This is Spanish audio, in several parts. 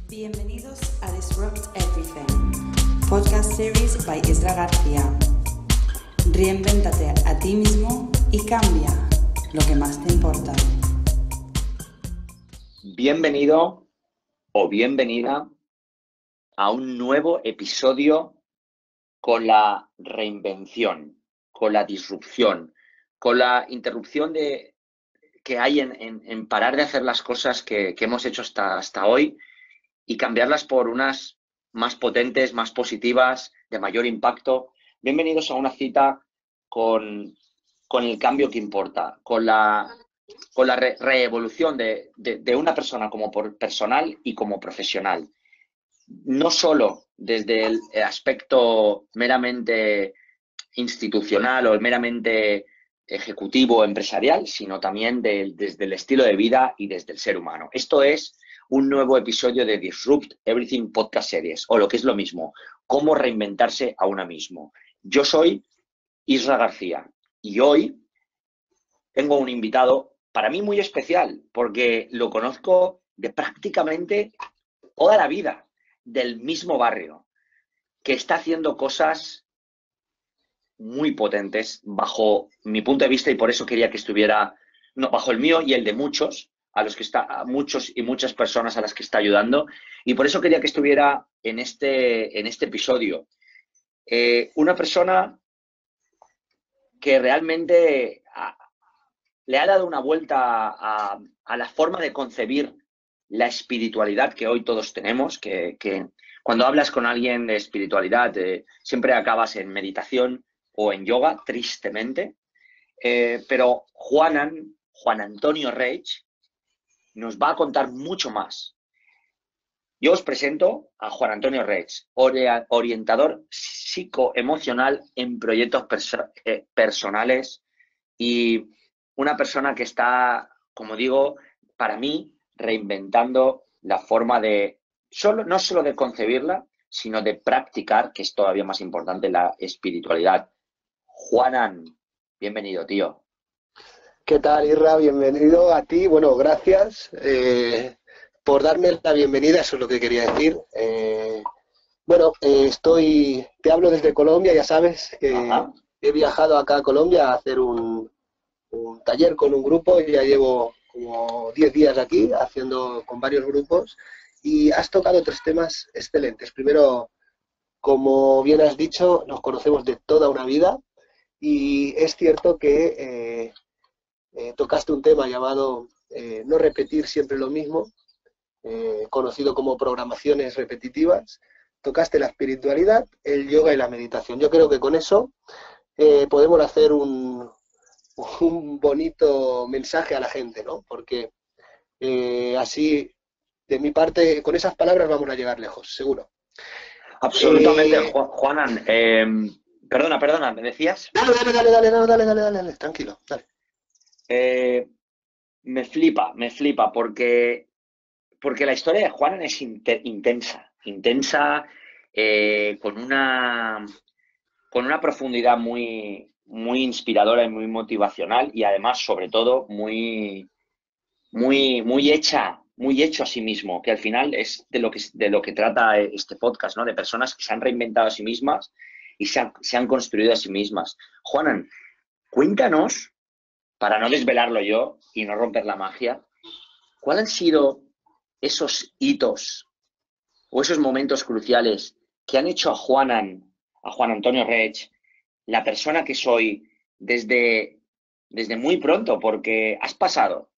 Bienvenidos a Disrupt Everything, podcast series by Isra García. Reinvéntate a ti mismo y cambia lo que más te importa. Bienvenido o bienvenida a un nuevo episodio con la reinvención, con la disrupción, con la interrupción que hay en parar de hacer las cosas que hemos hecho hasta hoy y cambiarlas por unas más potentes, más positivas, de mayor impacto. Bienvenidos a una cita con el cambio que importa, con la reevolución de una persona como personal y como profesional. No solo desde el aspecto meramente institucional o meramente ejecutivo o empresarial, sino también desde el estilo de vida y desde el ser humano. Esto es un nuevo episodio de Disrupt Everything Podcast Series, o lo que es lo mismo, cómo reinventarse a uno mismo. Yo soy Isra García y hoy tengo un invitado para mí muy especial porque lo conozco de prácticamente toda la vida, del mismo barrio, que está haciendo cosas muy potentes bajo mi punto de vista y por eso quería que estuviera, no, bajo el mío y el de muchos, a muchos y muchas personas a las que está ayudando, y por eso quería que estuviera en este episodio. Una persona que realmente le ha dado una vuelta a la forma de concebir la espiritualidad que hoy todos tenemos, que cuando hablas con alguien de espiritualidad siempre acabas en meditación o en yoga, tristemente, pero Juan Antonio Reig nos va a contar mucho más. Yo os presento a Juan Antonio Reig, orientador psicoemocional en proyectos personales y una persona que está, como digo, para mí, reinventando la forma de, no solo de concebirla, sino de practicar, que es todavía más importante, la espiritualidad. Juanan, bienvenido, tío. ¿Qué tal, Irra? Bienvenido a ti. Bueno, gracias por darme la bienvenida, eso es lo que quería decir. Te hablo desde Colombia, ya sabes, he viajado acá a Colombia a hacer un taller con un grupo, y ya llevo como 10 días aquí haciendo con varios grupos, y has tocado 3 temas excelentes. Primero, como bien has dicho, nos conocemos de toda una vida, y es cierto que tocaste un tema llamado no repetir siempre lo mismo, conocido como programaciones repetitivas. Tocaste la espiritualidad, el yoga y la meditación. Yo creo que con eso podemos hacer un bonito mensaje a la gente, ¿no? Porque así, de mi parte, con esas palabras vamos a llegar lejos, seguro. Absolutamente, Juanan. Perdona, ¿me decías? Dale, tranquilo, dale. Me flipa, porque la historia de Juanan es intensa, con una profundidad muy, muy inspiradora y muy motivacional, y además, sobre todo, muy hecho a sí mismo, que al final es de lo que trata este podcast, ¿no? De personas que se han reinventado a sí mismas y se han construido a sí mismas. Juanan, cuéntanos, para no desvelarlo yo y no romper la magia, ¿cuáles han sido esos hitos o esos momentos cruciales que han hecho a Juan Antonio Reig la persona que soy desde muy pronto? Porque has pasado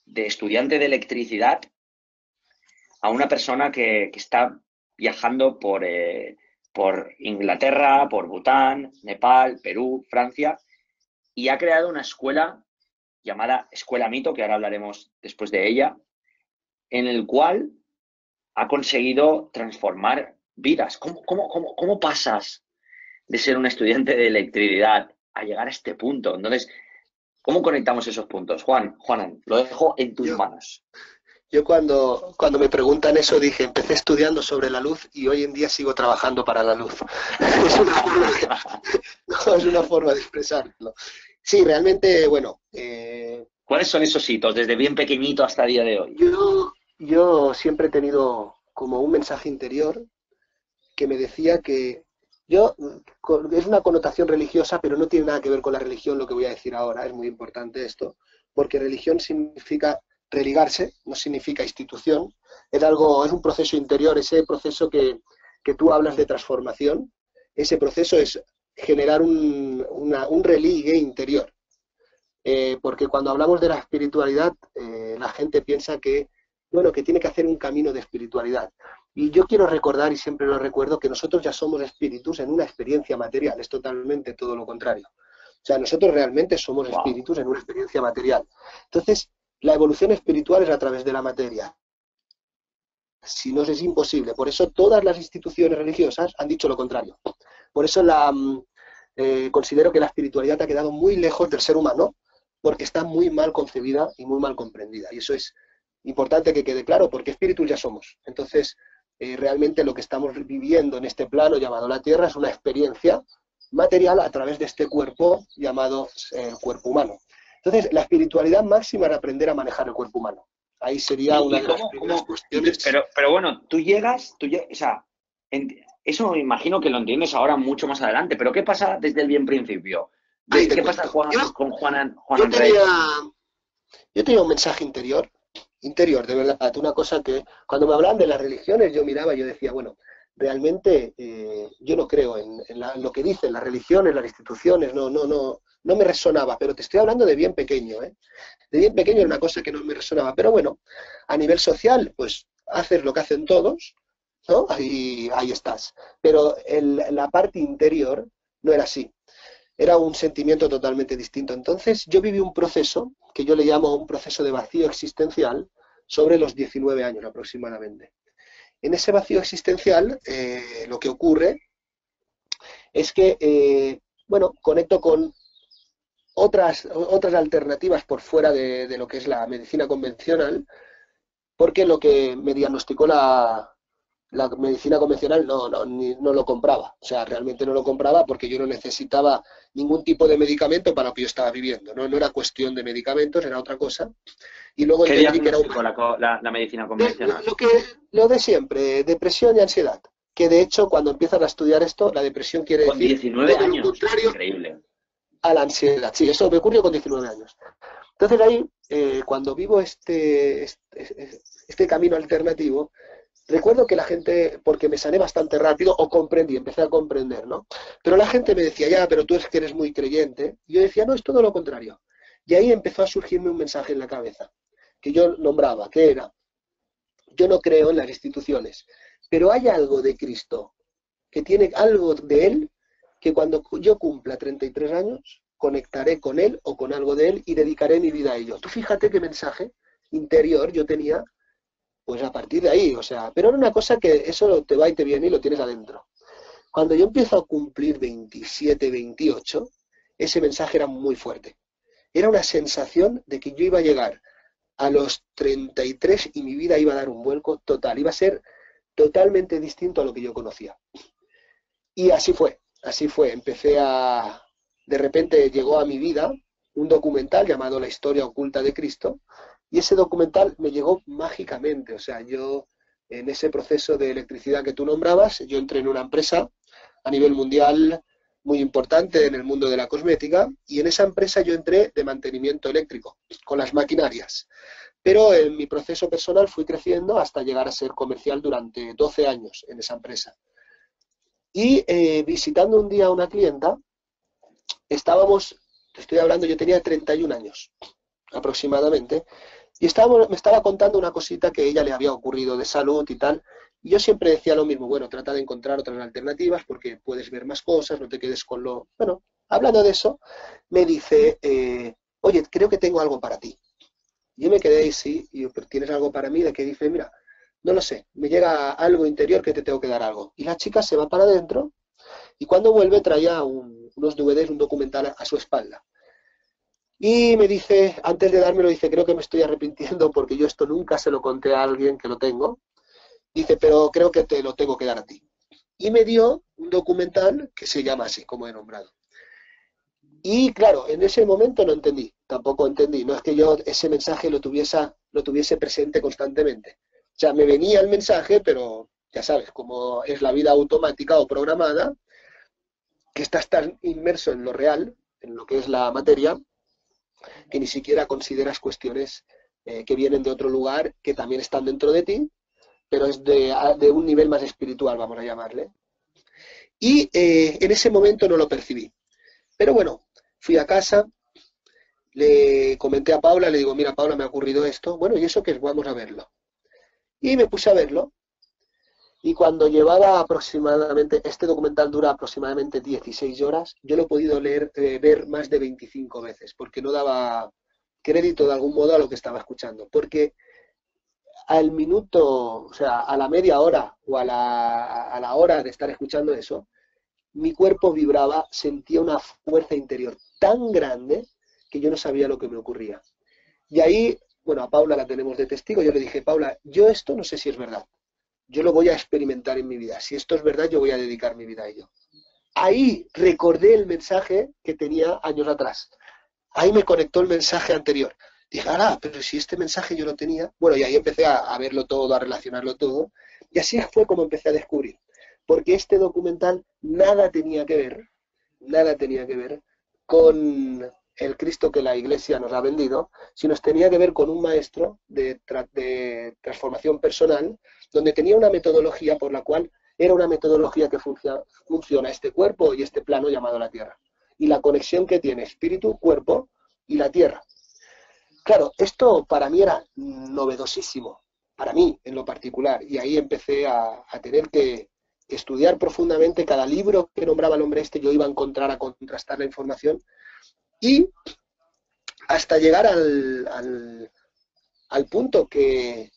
de estudiante de electricidad a una persona que está viajando por Inglaterra, por Bután, Nepal, Perú, Francia, y ha creado una escuela llamada Escuela Mito, que ahora hablaremos después de ella, en el cual ha conseguido transformar vidas. ¿Cómo pasas de ser un estudiante de electricidad a llegar a este punto? Entonces, ¿cómo conectamos esos puntos? Juanan, lo dejo en tus manos. Yo cuando me preguntan eso dije, empecé estudiando sobre la luz y hoy en día sigo trabajando para la luz. Es una forma de expresarlo. Sí, realmente, bueno... ¿Cuáles son esos hitos desde bien pequeñito hasta el día de hoy? Yo siempre he tenido como un mensaje interior que me decía que es una connotación religiosa, pero no tiene nada que ver con la religión lo que voy a decir ahora, es muy importante esto, porque religión significa religarse, no significa institución, es un proceso interior, ese proceso que tú hablas de transformación, ese proceso es generar un religue interior. Porque cuando hablamos de la espiritualidad, la gente piensa que tiene que hacer un camino de espiritualidad. Y yo quiero recordar, y siempre lo recuerdo, que nosotros ya somos espíritus en una experiencia material, es totalmente todo lo contrario. O sea, nosotros realmente somos espíritus en una experiencia material. Entonces, la evolución espiritual es a través de la materia. Si no, es imposible. Por eso todas las instituciones religiosas han dicho lo contrario. Por eso considero que la espiritualidad ha quedado muy lejos del ser humano, porque está muy mal concebida y muy mal comprendida. Y eso es importante que quede claro, porque espíritus ya somos. Entonces, realmente lo que estamos viviendo en este plano llamado la Tierra es una experiencia material a través de este cuerpo llamado cuerpo humano. Entonces, la espiritualidad máxima es aprender a manejar el cuerpo humano. Ahí sería una de las primeras cuestiones. Pero bueno, tú llegas, o sea, eso me imagino que lo entiendes ahora mucho más adelante, pero ¿qué pasa desde el bien principio? ¿Qué pasa con Juan Andrés? Yo tenía un mensaje interior, de verdad, una cosa que cuando me hablaban de las religiones yo miraba y yo decía, bueno, realmente yo no creo en lo que dicen las religiones, las instituciones, no me resonaba, pero te estoy hablando de bien pequeño, ¿eh? De bien pequeño era una cosa que no me resonaba, pero bueno, a nivel social, pues haces lo que hacen todos, ¿no? Ahí estás. Pero la parte interior no era así. Era un sentimiento totalmente distinto. Entonces yo viví un proceso, que yo le llamo un proceso de vacío existencial, sobre los 19 años aproximadamente. En ese vacío existencial, lo que ocurre es que, conecto con otras alternativas por fuera de lo que es la medicina convencional, porque lo que me diagnosticó la medicina convencional no lo compraba. O sea, realmente no lo compraba porque yo no necesitaba ningún tipo de medicamento para lo que yo estaba viviendo. No era cuestión de medicamentos, era otra cosa. Y luego ¿Qué diagnóstico la medicina convencional? Lo de siempre, depresión y ansiedad. Que de hecho, cuando empiezan a estudiar esto, la depresión quiere decir... Con 19 años, contrario increíble. A la ansiedad. Sí, eso me ocurrió con 19 años. Entonces ahí, cuando vivo este camino alternativo, recuerdo que la gente, porque me sané bastante rápido, empecé a comprender, ¿no? Pero la gente me decía, ya, pero tú es que eres muy creyente. Y yo decía, no, es todo lo contrario. Y ahí empezó a surgirme un mensaje en la cabeza, que yo nombraba, que era, yo no creo en las instituciones, pero hay algo de Cristo, que tiene algo de Él, que cuando yo cumpla 33 años, conectaré con Él o con algo de Él y dedicaré mi vida a ello. Tú fíjate qué mensaje interior yo tenía, pues a partir de ahí, o sea, pero era una cosa que eso te va y te viene y lo tienes adentro. Cuando yo empiezo a cumplir 27, 28, ese mensaje era muy fuerte. Era una sensación de que yo iba a llegar a los 33 y mi vida iba a dar un vuelco total, iba a ser totalmente distinto a lo que yo conocía. Y así fue. De repente llegó a mi vida un documental llamado La historia oculta de Cristo, y ese documental me llegó mágicamente. O sea, yo en ese proceso de electricidad que tú nombrabas, yo entré en una empresa a nivel mundial muy importante en el mundo de la cosmética, y en esa empresa yo entré de mantenimiento eléctrico, con las maquinarias. Pero en mi proceso personal fui creciendo hasta llegar a ser comercial durante 12 años en esa empresa. Y visitando un día a una clienta, te estoy hablando, yo tenía 31 años aproximadamente, y me estaba contando una cosita que a ella le había ocurrido de salud y tal, y yo siempre decía lo mismo, bueno, trata de encontrar otras alternativas porque puedes ver más cosas, no te quedes con lo... Bueno, hablando de eso, me dice, oye, creo que tengo algo para ti. Yo me quedé ahí, sí, y yo, pero ¿tienes algo para mí? De que dice, mira, no lo sé, me llega algo interior que te tengo que dar algo. Y la chica se va para adentro, y cuando vuelve traía unos DVDs, un documental a su espalda. Y me dice, antes de dármelo, dice, creo que me estoy arrepintiendo porque yo esto nunca se lo conté a alguien que lo tengo. Dice, pero creo que te lo tengo que dar a ti. Y me dio un documental que se llama así, como he nombrado. Y claro, en ese momento no entendí, tampoco entendí. No es que yo ese mensaje lo tuviese presente constantemente. O sea, me venía el mensaje, pero ya sabes, como es la vida automática o programada, que estás tan inmerso en lo real, en lo que es la materia, que ni siquiera consideras cuestiones que vienen de otro lugar, que también están dentro de ti, pero es de un nivel más espiritual, vamos a llamarle. Y en ese momento no lo percibí. Pero bueno, fui a casa, le comenté a Paula, le digo, mira, Paula, me ha ocurrido esto. Bueno, ¿y eso qué es? Vamos a verlo. Y me puse a verlo. Y cuando llevaba aproximadamente, este documental dura aproximadamente 16 horas, yo lo he podido ver más de 25 veces, porque no daba crédito de algún modo a lo que estaba escuchando. Porque al minuto, o sea, a la media hora o a la hora de estar escuchando eso, mi cuerpo vibraba, sentía una fuerza interior tan grande que yo no sabía lo que me ocurría. Y ahí, bueno, a Paula la tenemos de testigo, yo le dije, Paula, yo esto no sé si es verdad. Yo lo voy a experimentar en mi vida. Si esto es verdad, yo voy a dedicar mi vida a ello. Ahí recordé el mensaje que tenía años atrás. Ahí me conectó el mensaje anterior. Dije, pero si este mensaje yo lo tenía. Bueno, y ahí empecé a verlo todo, a relacionarlo todo. Y así fue como empecé a descubrir. Porque este documental nada tenía que ver con el Cristo que la Iglesia nos ha vendido, sino tenía que ver con un maestro de transformación personal, donde tenía una metodología por la cual era una metodología que funciona este cuerpo y este plano llamado la Tierra. Y la conexión que tiene espíritu, cuerpo y la Tierra. Claro, esto para mí era novedosísimo, para mí en lo particular, y ahí empecé a tener que estudiar profundamente cada libro que nombraba el hombre este, yo iba a encontrar, a contrastar la información, y hasta llegar al punto que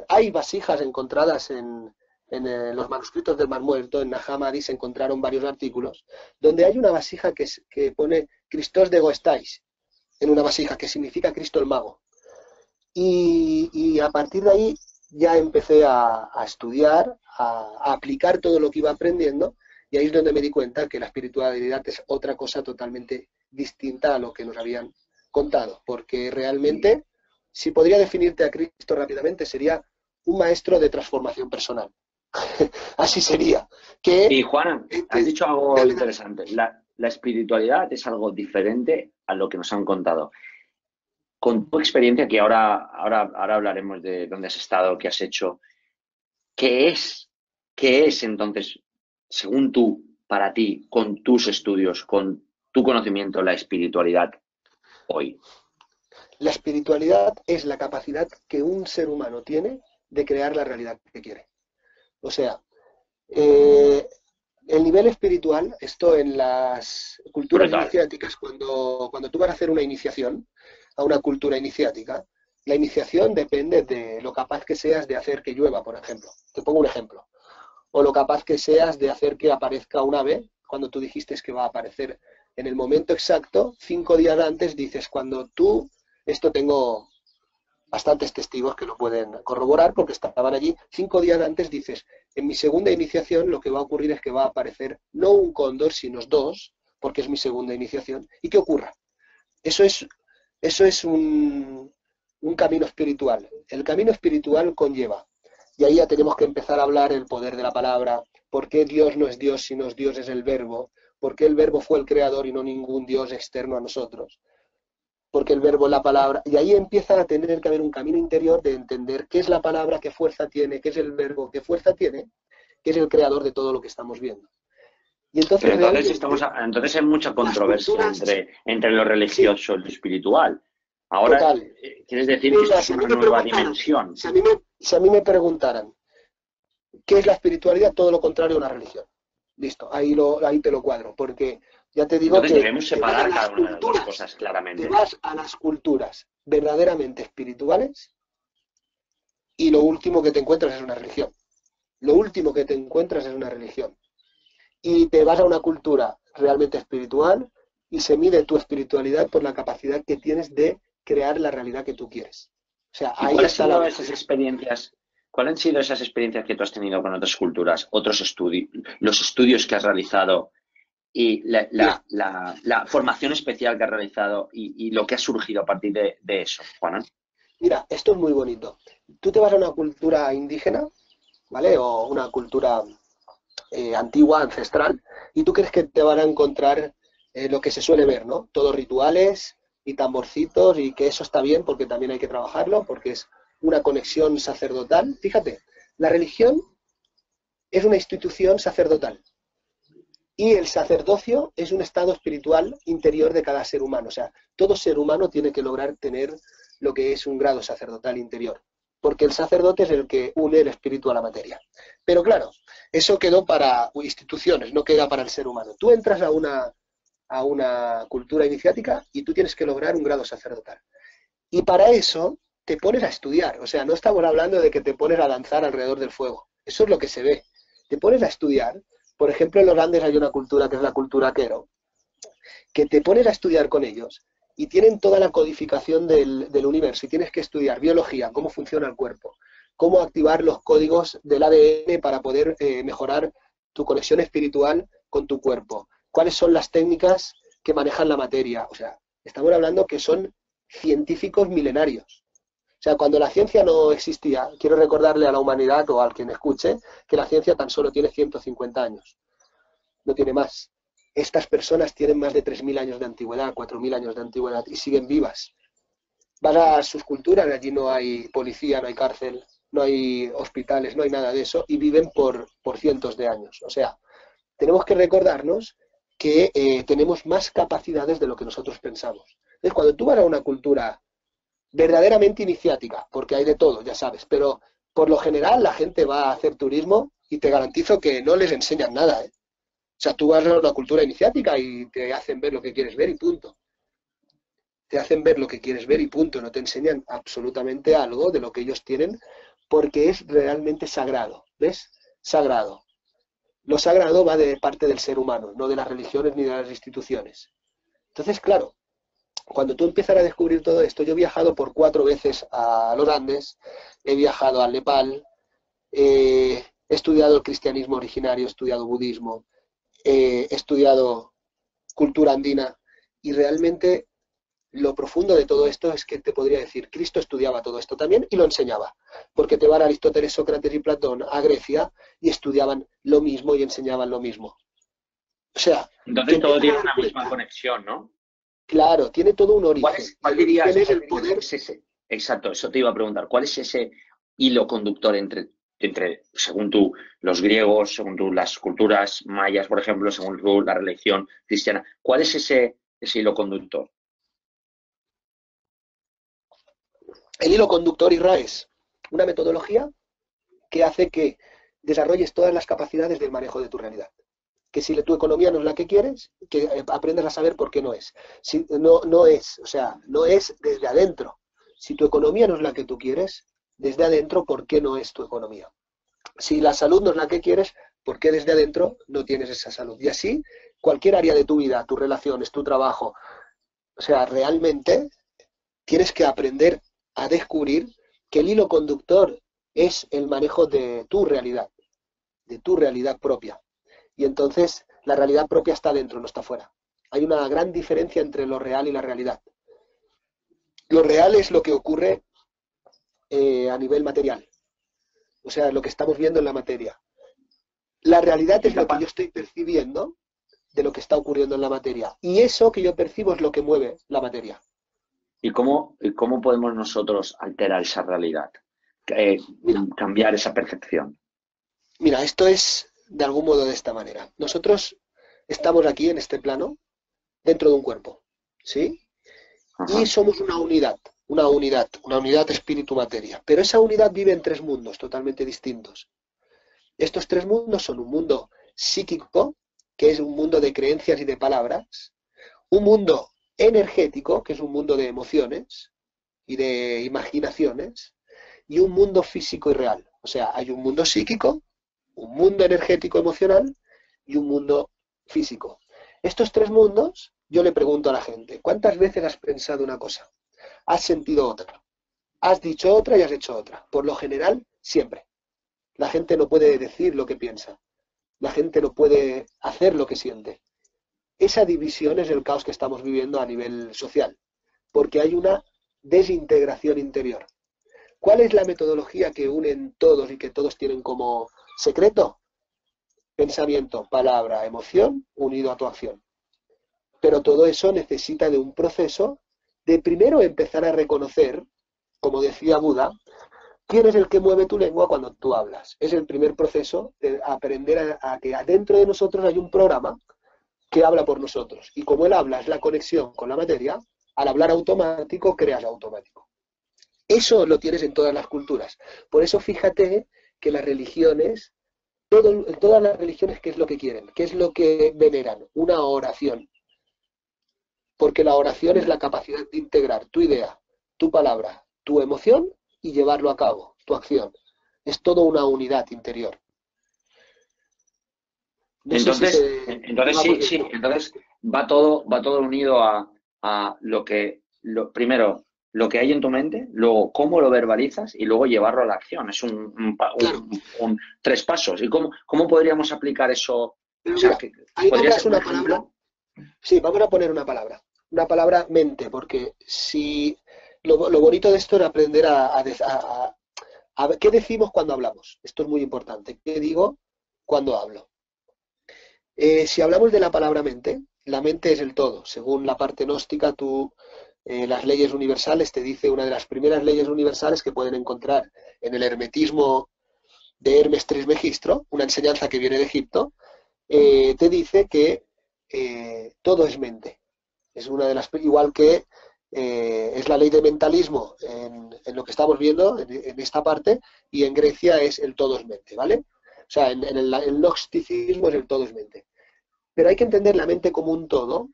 hay vasijas encontradas en los manuscritos del Mar Muerto, en Nahum Hammadi se encontraron varios artículos, donde hay una vasija que pone Christos de Goestais, en una vasija, que significa Cristo el Mago. Y a partir de ahí ya empecé a estudiar, a aplicar todo lo que iba aprendiendo, y ahí es donde me di cuenta que la espiritualidad es otra cosa totalmente distinta a lo que nos habían contado, porque realmente, si podría definirte a Cristo rápidamente, sería un maestro de transformación personal. Así sería. Y Juana, has dicho algo interesante. La espiritualidad es algo diferente a lo que nos han contado. Con tu experiencia, que ahora hablaremos de dónde has estado, qué has hecho, ¿qué es entonces, según tú, para ti, con tus estudios, con tu conocimiento, la espiritualidad hoy? La espiritualidad es la capacidad que un ser humano tiene de crear la realidad que quiere. O sea, el nivel espiritual, esto en las culturas iniciáticas, cuando tú vas a hacer una iniciación a una cultura iniciática, la iniciación depende de lo capaz que seas de hacer que llueva, por ejemplo. Te pongo un ejemplo. O lo capaz que seas de hacer que aparezca un ave cuando tú dijiste que va a aparecer en el momento exacto, 5 días antes dices, cuando tú, esto tengo bastantes testigos que lo pueden corroborar porque estaban allí, 5 días antes dices, en mi segunda iniciación lo que va a ocurrir es que va a aparecer no un cóndor, sino 2, porque es mi segunda iniciación, y que ocurra. Eso es un camino espiritual. El camino espiritual conlleva, y ahí ya tenemos que empezar a hablar el poder de la palabra, por qué Dios no es Dios, sino Dios es el Verbo, por qué el Verbo fue el creador y no ningún Dios externo a nosotros, porque el verbo es la palabra, y ahí empieza a tener que haber un camino interior de entender qué es la palabra, qué fuerza tiene, qué es el verbo, qué fuerza tiene, qué es el creador de todo lo que estamos viendo. Y entonces, pero entonces hay mucha controversia entre lo religioso y lo espiritual. Ahora, total. ¿Quieres decir que esto es una nueva dimensión? Si a mí me preguntaran qué es la espiritualidad, todo lo contrario a una religión. Listo, ahí te lo cuadro, porque ya te digo entonces que debemos separar cada una de las dos cosas claramente. Te vas a las culturas verdaderamente espirituales y lo último que te encuentras es una religión. Lo último que te encuentras es una religión. Y te vas a una cultura realmente espiritual y se mide tu espiritualidad por la capacidad que tienes de crear la realidad que tú quieres. O sea, ahí está ¿Cuáles han sido esas experiencias que tú has tenido con otras culturas, otros estudios, los estudios que has realizado y la formación especial que has realizado y lo que ha surgido a partir de eso, Juana? Mira, esto es muy bonito. tú te vas a una cultura indígena, ¿vale? O una cultura antigua, ancestral, y tú crees que te van a encontrar lo que se suele ver, ¿no? Todos rituales y tamborcitos, y que eso está bien porque también hay que trabajarlo, porque es una conexión sacerdotal. Fíjate, la religión es una institución sacerdotal y el sacerdocio es un estado espiritual interior de cada ser humano. O sea, todo ser humano tiene que lograr tener lo que es un grado sacerdotal interior, porque el sacerdote es el que une el espíritu a la materia. Pero claro, eso quedó para instituciones, no queda para el ser humano. Tú entras a una cultura iniciática y tú tienes que lograr un grado sacerdotal. Y para eso te pones a estudiar. O sea, no estamos hablando de que te pones a danzar alrededor del fuego. Eso es lo que se ve. Te pones a estudiar. Por ejemplo, en los Andes hay una cultura que es la cultura quero, que te pones a estudiar con ellos y tienen toda la codificación del universo y tienes que estudiar biología, cómo funciona el cuerpo, cómo activar los códigos del ADN para poder mejorar tu conexión espiritual con tu cuerpo, cuáles son las técnicas que manejan la materia. O sea, estamos hablando que son científicos milenarios. O sea, cuando la ciencia no existía, quiero recordarle a la humanidad o al quien escuche que la ciencia tan solo tiene 150 años, no tiene más. Estas personas tienen más de 3.000 años de antigüedad, 4.000 años de antigüedad y siguen vivas. Vas a sus culturas, allí no hay policía, no hay cárcel, no hay hospitales, no hay nada de eso, y viven por cientos de años. O sea, tenemos que recordarnos que tenemos más capacidades de lo que nosotros pensamos. Entonces, cuando tú vas a una cultura verdaderamente iniciática, porque hay de todo, ya sabes, pero por lo general la gente va a hacer turismo y te garantizo que no les enseñan nada, ¿eh? O sea, tú vas a una cultura iniciática y te hacen ver lo que quieres ver y punto. Te hacen ver lo que quieres ver y punto. No te enseñan absolutamente algo de lo que ellos tienen porque es realmente sagrado. ¿Ves? Sagrado. Lo sagrado va de parte del ser humano, no de las religiones ni de las instituciones. Entonces, claro, cuando tú empiezas a descubrir todo esto, yo he viajado por 4 veces a los Andes, he viajado al Nepal, he estudiado el cristianismo originario, he estudiado budismo, he estudiado cultura andina y realmente lo profundo de todo esto es que te podría decir, Cristo estudiaba todo esto también y lo enseñaba, porque te van Aristóteles, Sócrates y Platón a Grecia y estudiaban lo mismo y enseñaban lo mismo. O sea, entonces todo tiene una misma conexión, ¿no? Claro, tiene todo un origen. ¿Cuál dirías? Es el poder? Exacto, eso te iba a preguntar. ¿Cuál es ese hilo conductor entre según tú, los griegos, según tú, las culturas mayas, por ejemplo, según tú, la religión cristiana? ¿Cuál es ese hilo conductor? El hilo conductor, Isra, es una metodología que hace que desarrolles todas las capacidades del manejo de tu realidad. Que si tu economía no es la que quieres, que aprendas a saber por qué no es. Si, no es, o sea, no es desde adentro. Si tu economía no es la que tú quieres, desde adentro, ¿por qué no es tu economía? Si la salud no es la que quieres, ¿por qué desde adentro no tienes esa salud? Y así, cualquier área de tu vida, tus relaciones, tu trabajo, o sea, realmente tienes que aprender a descubrir que el hilo conductor es el manejo de tu realidad propia. Y entonces la realidad propia está dentro, no está fuera. Hay una gran diferencia entre lo real y la realidad. Lo real es lo que ocurre a nivel material. O sea, lo que estamos viendo en la materia. La realidad es lo que yo estoy percibiendo de lo que está ocurriendo en la materia. Y eso que yo percibo es lo que mueve la materia. ¿Y cómo podemos nosotros alterar esa realidad? Cambiar esa percepción. Mira, esto es de algún modo de esta manera. Nosotros estamos aquí en este plano, dentro de un cuerpo, ¿sí? Ajá. Y somos una unidad espíritu-materia. Pero esa unidad vive en 3 mundos totalmente distintos. Estos 3 mundos son un mundo psíquico, que es un mundo de creencias y de palabras, un mundo energético, que es un mundo de emociones y de imaginaciones, y un mundo físico y real. O sea, hay un mundo psíquico, un mundo energético emocional y un mundo físico. Estos 3 mundos, yo le pregunto a la gente, ¿cuántas veces has pensado una cosa? ¿Has sentido otra? ¿Has dicho otra y has hecho otra? Por lo general, siempre. La gente no puede decir lo que piensa. La gente no puede hacer lo que siente. Esa división es el caos que estamos viviendo a nivel social, porque hay una desintegración interior. ¿Cuál es la metodología que unen todos y que todos tienen como secreto? Pensamiento, palabra, emoción, unido a tu acción. Pero todo eso necesita de un proceso de primero empezar a reconocer, como decía Buda, quién es el que mueve tu lengua cuando tú hablas. Es el primer proceso de aprender a que dentro de nosotros hay un programa que habla por nosotros. Y como él habla es la conexión con la materia, al hablar automático creas automático. Eso lo tienes en todas las culturas. Por eso fíjate que las religiones, todas las religiones, ¿qué es lo que quieren? ¿Qué es lo que veneran? Una oración. Porque la oración es la capacidad de integrar tu idea, tu palabra, tu emoción y llevarlo a cabo, tu acción. Es toda una unidad interior. No entonces, sí, entonces va todo unido a primero, lo que hay en tu mente, luego cómo lo verbalizas y luego llevarlo a la acción. Es tres pasos. ¿Y cómo podríamos aplicar eso? Pero mira, ahí nombras una palabra. Sí, vamos a poner una palabra mente, porque si lo bonito de esto es aprender a ver qué decimos cuando hablamos. Esto es muy importante. ¿Qué digo cuando hablo? Si hablamos de la palabra mente, la mente es el todo. Según la parte gnóstica, las leyes universales te dice una de las primeras leyes universales que pueden encontrar en el hermetismo de Hermes Trismegisto, una enseñanza que viene de Egipto, te dice que todo es mente. Es una de las, igual que es la ley de mentalismo en lo que estamos viendo en esta parte, y en Grecia es el todo es mente, ¿vale? O sea, en el gnosticismo es el todo es mente. Pero hay que entender la mente como un todo,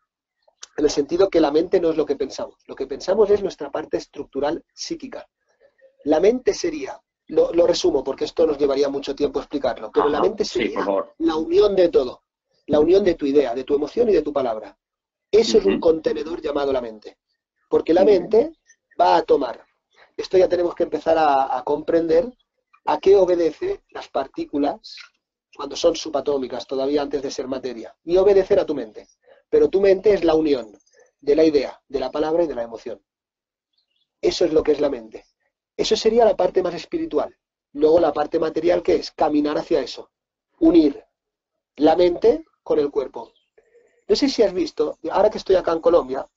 en el sentido que la mente no es lo que pensamos. Lo que pensamos es nuestra parte estructural psíquica. La mente sería, lo resumo porque esto nos llevaría mucho tiempo explicarlo, pero la mente sería la unión de todo. La unión de tu idea, de tu emoción y de tu palabra. Eso es un contenedor llamado la mente. Porque la mente va a tomar. Esto ya tenemos que empezar a comprender a qué obedece las partículas cuando son subatómicas, todavía antes de ser materia. Y obedecer a tu mente. Pero tu mente es la unión de la idea, de la palabra y de la emoción. Eso es lo que es la mente. Eso sería la parte más espiritual. Luego la parte material, ¿qué es? Caminar hacia eso. Unir la mente con el cuerpo. No sé si has visto, ahora que estoy acá en Colombia,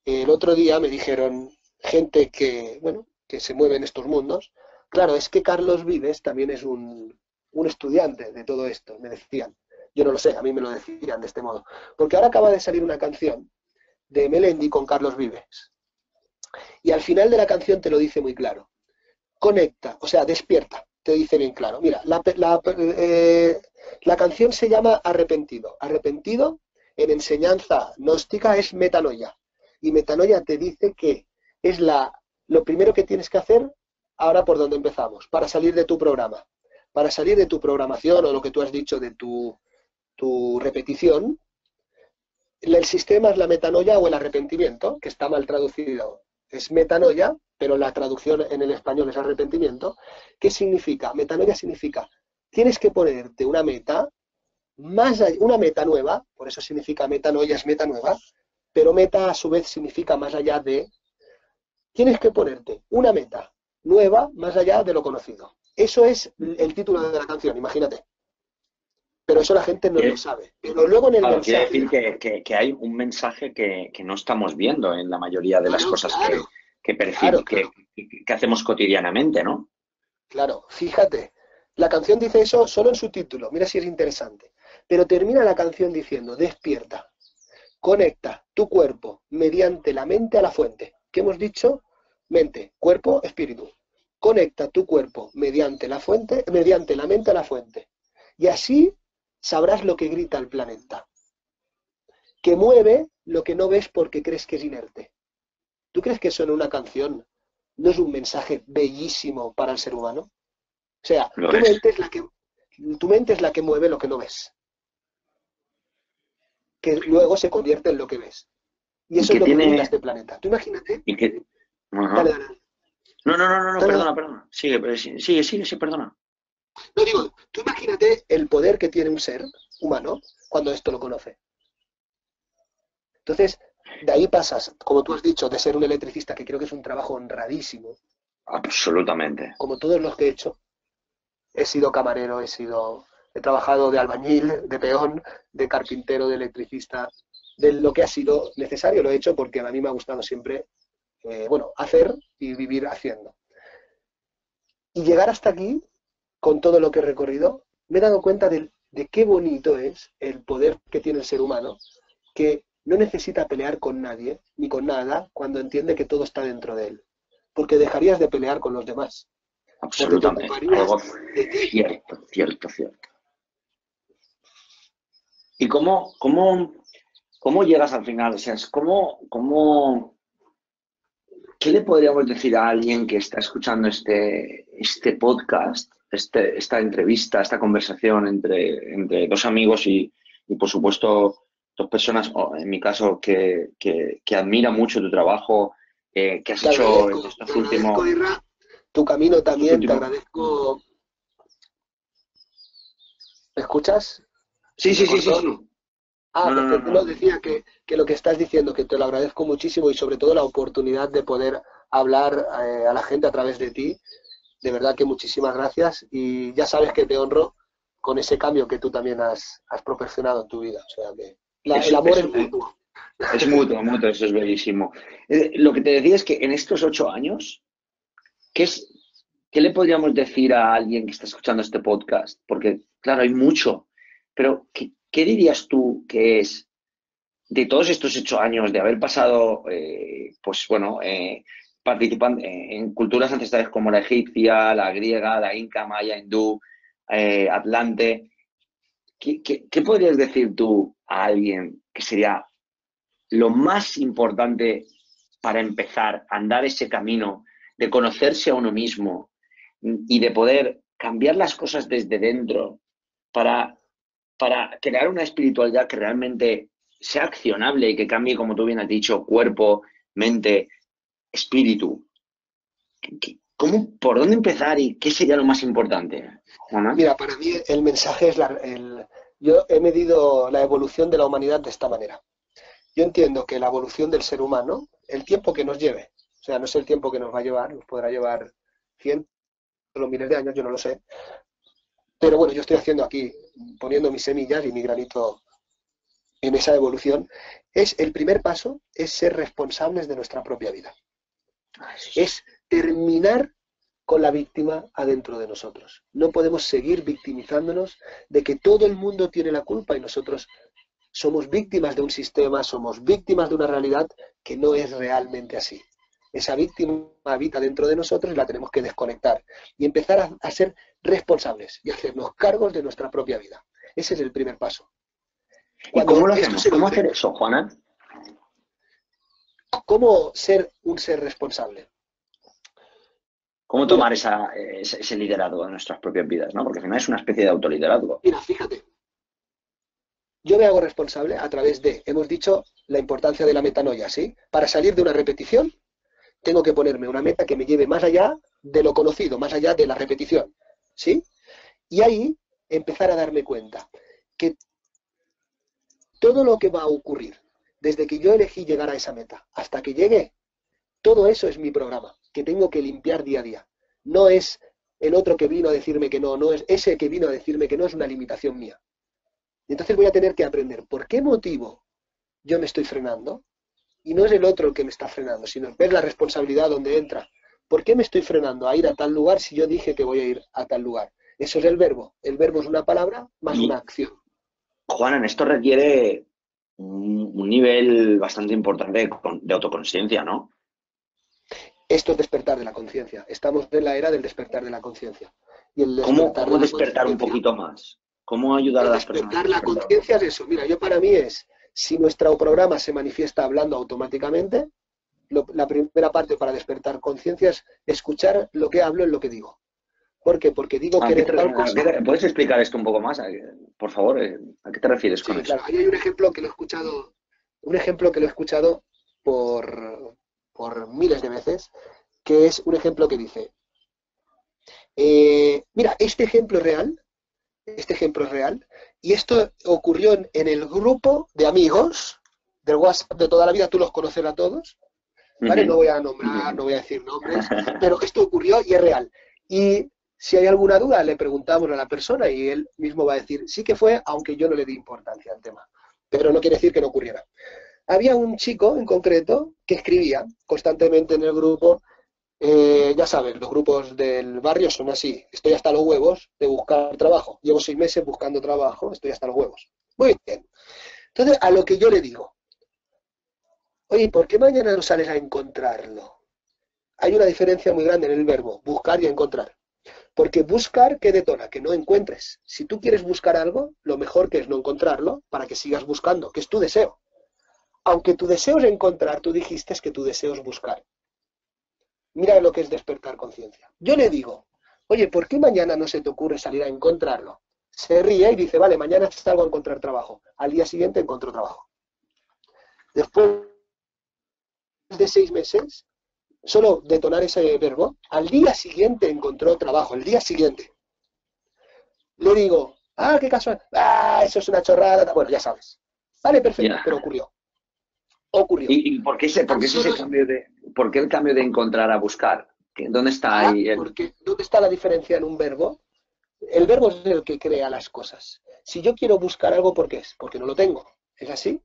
el otro día me dijeron gente que se mueve en estos mundos. Claro, es que Carlos Vives también es un estudiante de todo esto, me decían. Yo no lo sé, a mí me lo decían de este modo. Porque ahora acaba de salir una canción de Melendi con Carlos Vives. Y al final de la canción te lo dice muy claro. Conecta, o sea, despierta, te dice bien claro. Mira, la canción se llama Arrepentido. Arrepentido, en enseñanza gnóstica, es metanoia. Y metanoia te dice que es lo primero que tienes que hacer ahora por donde empezamos, para salir de tu programa. Para salir de tu programación o lo que tú has dicho de tu repetición, el sistema es la metanoia o el arrepentimiento, que está mal traducido. Es metanoia, pero la traducción en el español es arrepentimiento. ¿Qué significa? Metanoia significa, tienes que ponerte una meta, una meta nueva, por eso significa metanoia, es meta nueva, pero meta a su vez significa más allá de, tienes que ponerte una meta nueva más allá de lo conocido. Eso es el título de la canción, imagínate. Pero eso la gente no lo sabe. Pero luego en el mensaje... Quiere decir que hay un mensaje que no estamos viendo en la mayoría de las cosas que hacemos cotidianamente, ¿no? Claro, fíjate. La canción dice eso solo en su título. Mira si es interesante. Pero termina la canción diciendo, despierta, conecta tu cuerpo mediante la mente a la fuente. ¿Qué hemos dicho? Mente, cuerpo, espíritu. Conecta tu cuerpo mediante la mente a la fuente. Y así sabrás lo que grita el planeta, que mueve lo que no ves porque crees que es inerte. ¿Tú crees que eso en una canción no es un mensaje bellísimo para el ser humano? O sea, tu mente es la que mueve lo que no ves, que luego se convierte en lo que ves. Y eso es lo que grita este planeta. Tú imagínate... Dale. No, perdona. Sigue, perdona. No digo, tú imagínate el poder que tiene un ser humano cuando esto lo conoce. Entonces, de ahí pasas, como tú has dicho, de ser un electricista, que creo que es un trabajo honradísimo, Absolutamente. Como todos los que he hecho. He sido camarero, he trabajado de albañil, de peón, de carpintero, de electricista, de lo que ha sido necesario lo he hecho porque a mí me ha gustado siempre, hacer y vivir haciendo. Y llegar hasta aquí, con todo lo que he recorrido, me he dado cuenta de qué bonito es el poder que tiene el ser humano, que no necesita pelear con nadie, ni con nada, cuando entiende que todo está dentro de él. Porque dejarías de pelear con los demás. Absolutamente. Algo cierto. ¿Y cómo llegas al final? O sea, ¿qué le podríamos decir a alguien que está escuchando este podcast, esta entrevista, esta conversación entre dos amigos y por supuesto, dos personas, en mi caso, que admira mucho tu trabajo, que has hecho en estos últimos... Irra, tu camino también, te agradezco. ¿Me escuchas? Sí. Perfecto. No, decía que lo que estás diciendo, que te lo agradezco muchísimo y sobre todo la oportunidad de poder hablar a la gente a través de ti. De verdad que muchísimas gracias y ya sabes que te honro con ese cambio que tú también has proporcionado en tu vida. O sea que el amor es mutuo. Es mutuo, eso es bellísimo. Lo que te decía es que en estos 8 años, ¿qué le podríamos decir a alguien que está escuchando este podcast? Porque, claro, hay mucho, pero ¿qué dirías tú que es de todos estos 8 años de haber pasado, participando en culturas ancestrales como la egipcia, la griega, la inca, maya, hindú, atlante? ¿Qué podrías decir tú a alguien que sería lo más importante para empezar a andar ese camino de conocerse a uno mismo y de poder cambiar las cosas desde dentro para crear una espiritualidad que realmente sea accionable y que cambie, como tú bien has dicho, cuerpo, mente, espíritu? ¿Por dónde empezar y qué sería lo más importante, Juana? Mira, para mí el mensaje es yo he medido la evolución de la humanidad de esta manera. Yo entiendo que la evolución del ser humano, el tiempo que nos lleve, o sea, no sé el tiempo que nos va a llevar, nos podrá llevar 100 o miles de años, yo no lo sé. Pero bueno, yo estoy haciendo aquí, poniendo mis semillas y mi granito en esa evolución. El primer paso es ser responsables de nuestra propia vida. Es terminar con la víctima adentro de nosotros. No podemos seguir victimizándonos de que todo el mundo tiene la culpa y nosotros somos víctimas de un sistema, somos víctimas de una realidad que no es realmente así. Esa víctima habita dentro de nosotros y la tenemos que desconectar y empezar a ser responsables y hacernos cargos de nuestra propia vida. Ese es el primer paso. ¿Y cómo lo hacemos? ¿Cómo hacer eso, Juana? ¿Cómo ser un ser responsable? ¿Cómo tomar ese liderazgo en nuestras propias vidas, ¿no? Porque al final es una especie de autoliderazgo. Mira, fíjate. Yo me hago responsable a través hemos dicho la importancia de la metanoia, ¿sí? Para salir de una repetición, tengo que ponerme una meta que me lleve más allá de lo conocido, más allá de la repetición, ¿sí? Y ahí empezar a darme cuenta que todo lo que va a ocurrir, desde que yo elegí llegar a esa meta hasta que llegue, todo eso es mi programa, que tengo que limpiar día a día. No es el otro que vino a decirme que no es ese que vino a decirme que no, es una limitación mía. Y entonces voy a tener que aprender por qué motivo yo me estoy frenando, y no es el otro el que me está frenando, sino ver la responsabilidad donde entra. ¿Por qué me estoy frenando a ir a tal lugar si yo dije que voy a ir a tal lugar? Eso es el verbo. El verbo es una palabra más una acción. Juan, esto requiere un nivel bastante importante de autoconsciencia, ¿no? Esto es despertar de la conciencia. Estamos en la era del despertar de la conciencia. ¿Cómo despertar un poquito más? ¿Cómo ayudar a las personas? Despertar la conciencia es eso. Mira, para mí si nuestro programa se manifiesta hablando automáticamente, la primera parte para despertar conciencia es escuchar lo que hablo en lo que digo. ¿Por qué? Porque digo que tal cosa. ¿Puedes explicar esto un poco más? Por favor, ¿a qué te refieres con eso? Claro, ahí hay un ejemplo que lo he escuchado por miles de veces, que es un ejemplo que dice, mira, este ejemplo es real, y esto ocurrió en el grupo de amigos del WhatsApp de toda la vida, tú los conoces a todos, ¿vale? No voy a nombrar, no voy a decir nombres, pero esto ocurrió y es real. Y si hay alguna duda, le preguntamos a la persona y él mismo va a decir, sí que fue, aunque yo no le di importancia al tema. Pero no quiere decir que no ocurriera. Había un chico en concreto que escribía constantemente en el grupo, ya sabes, los grupos del barrio son así, estoy hasta los huevos de buscar trabajo, llevo 6 meses buscando trabajo, estoy hasta los huevos. Muy bien. Entonces, a lo que yo le digo, oye, ¿por qué mañana no sales a encontrarlo? Hay una diferencia muy grande en el verbo, buscar y encontrar. Porque buscar, ¿qué detona? Que no encuentres. Si tú quieres buscar algo, lo mejor que es no encontrarlo para que sigas buscando, que es tu deseo. Aunque tu deseo es encontrar, tú dijiste que tu deseo es buscar. Mira lo que es despertar conciencia. Yo le digo, oye, ¿por qué mañana no se te ocurre salir a encontrarlo? Se ríe y dice, vale, mañana salgo a encontrar trabajo. Al día siguiente encontró trabajo. Después de 6 meses, solo detonar ese verbo, al día siguiente encontró trabajo, el día siguiente. Le digo, qué casual, eso es una chorrada, bueno, ya sabes. Vale, perfecto, pero ocurrió. ¿Y por qué el cambio de encontrar a buscar? ¿Dónde está ahí porque ¿dónde está la diferencia en un verbo? El verbo es el que crea las cosas. Si yo quiero buscar algo, ¿por qué es? Porque no lo tengo. ¿Es así?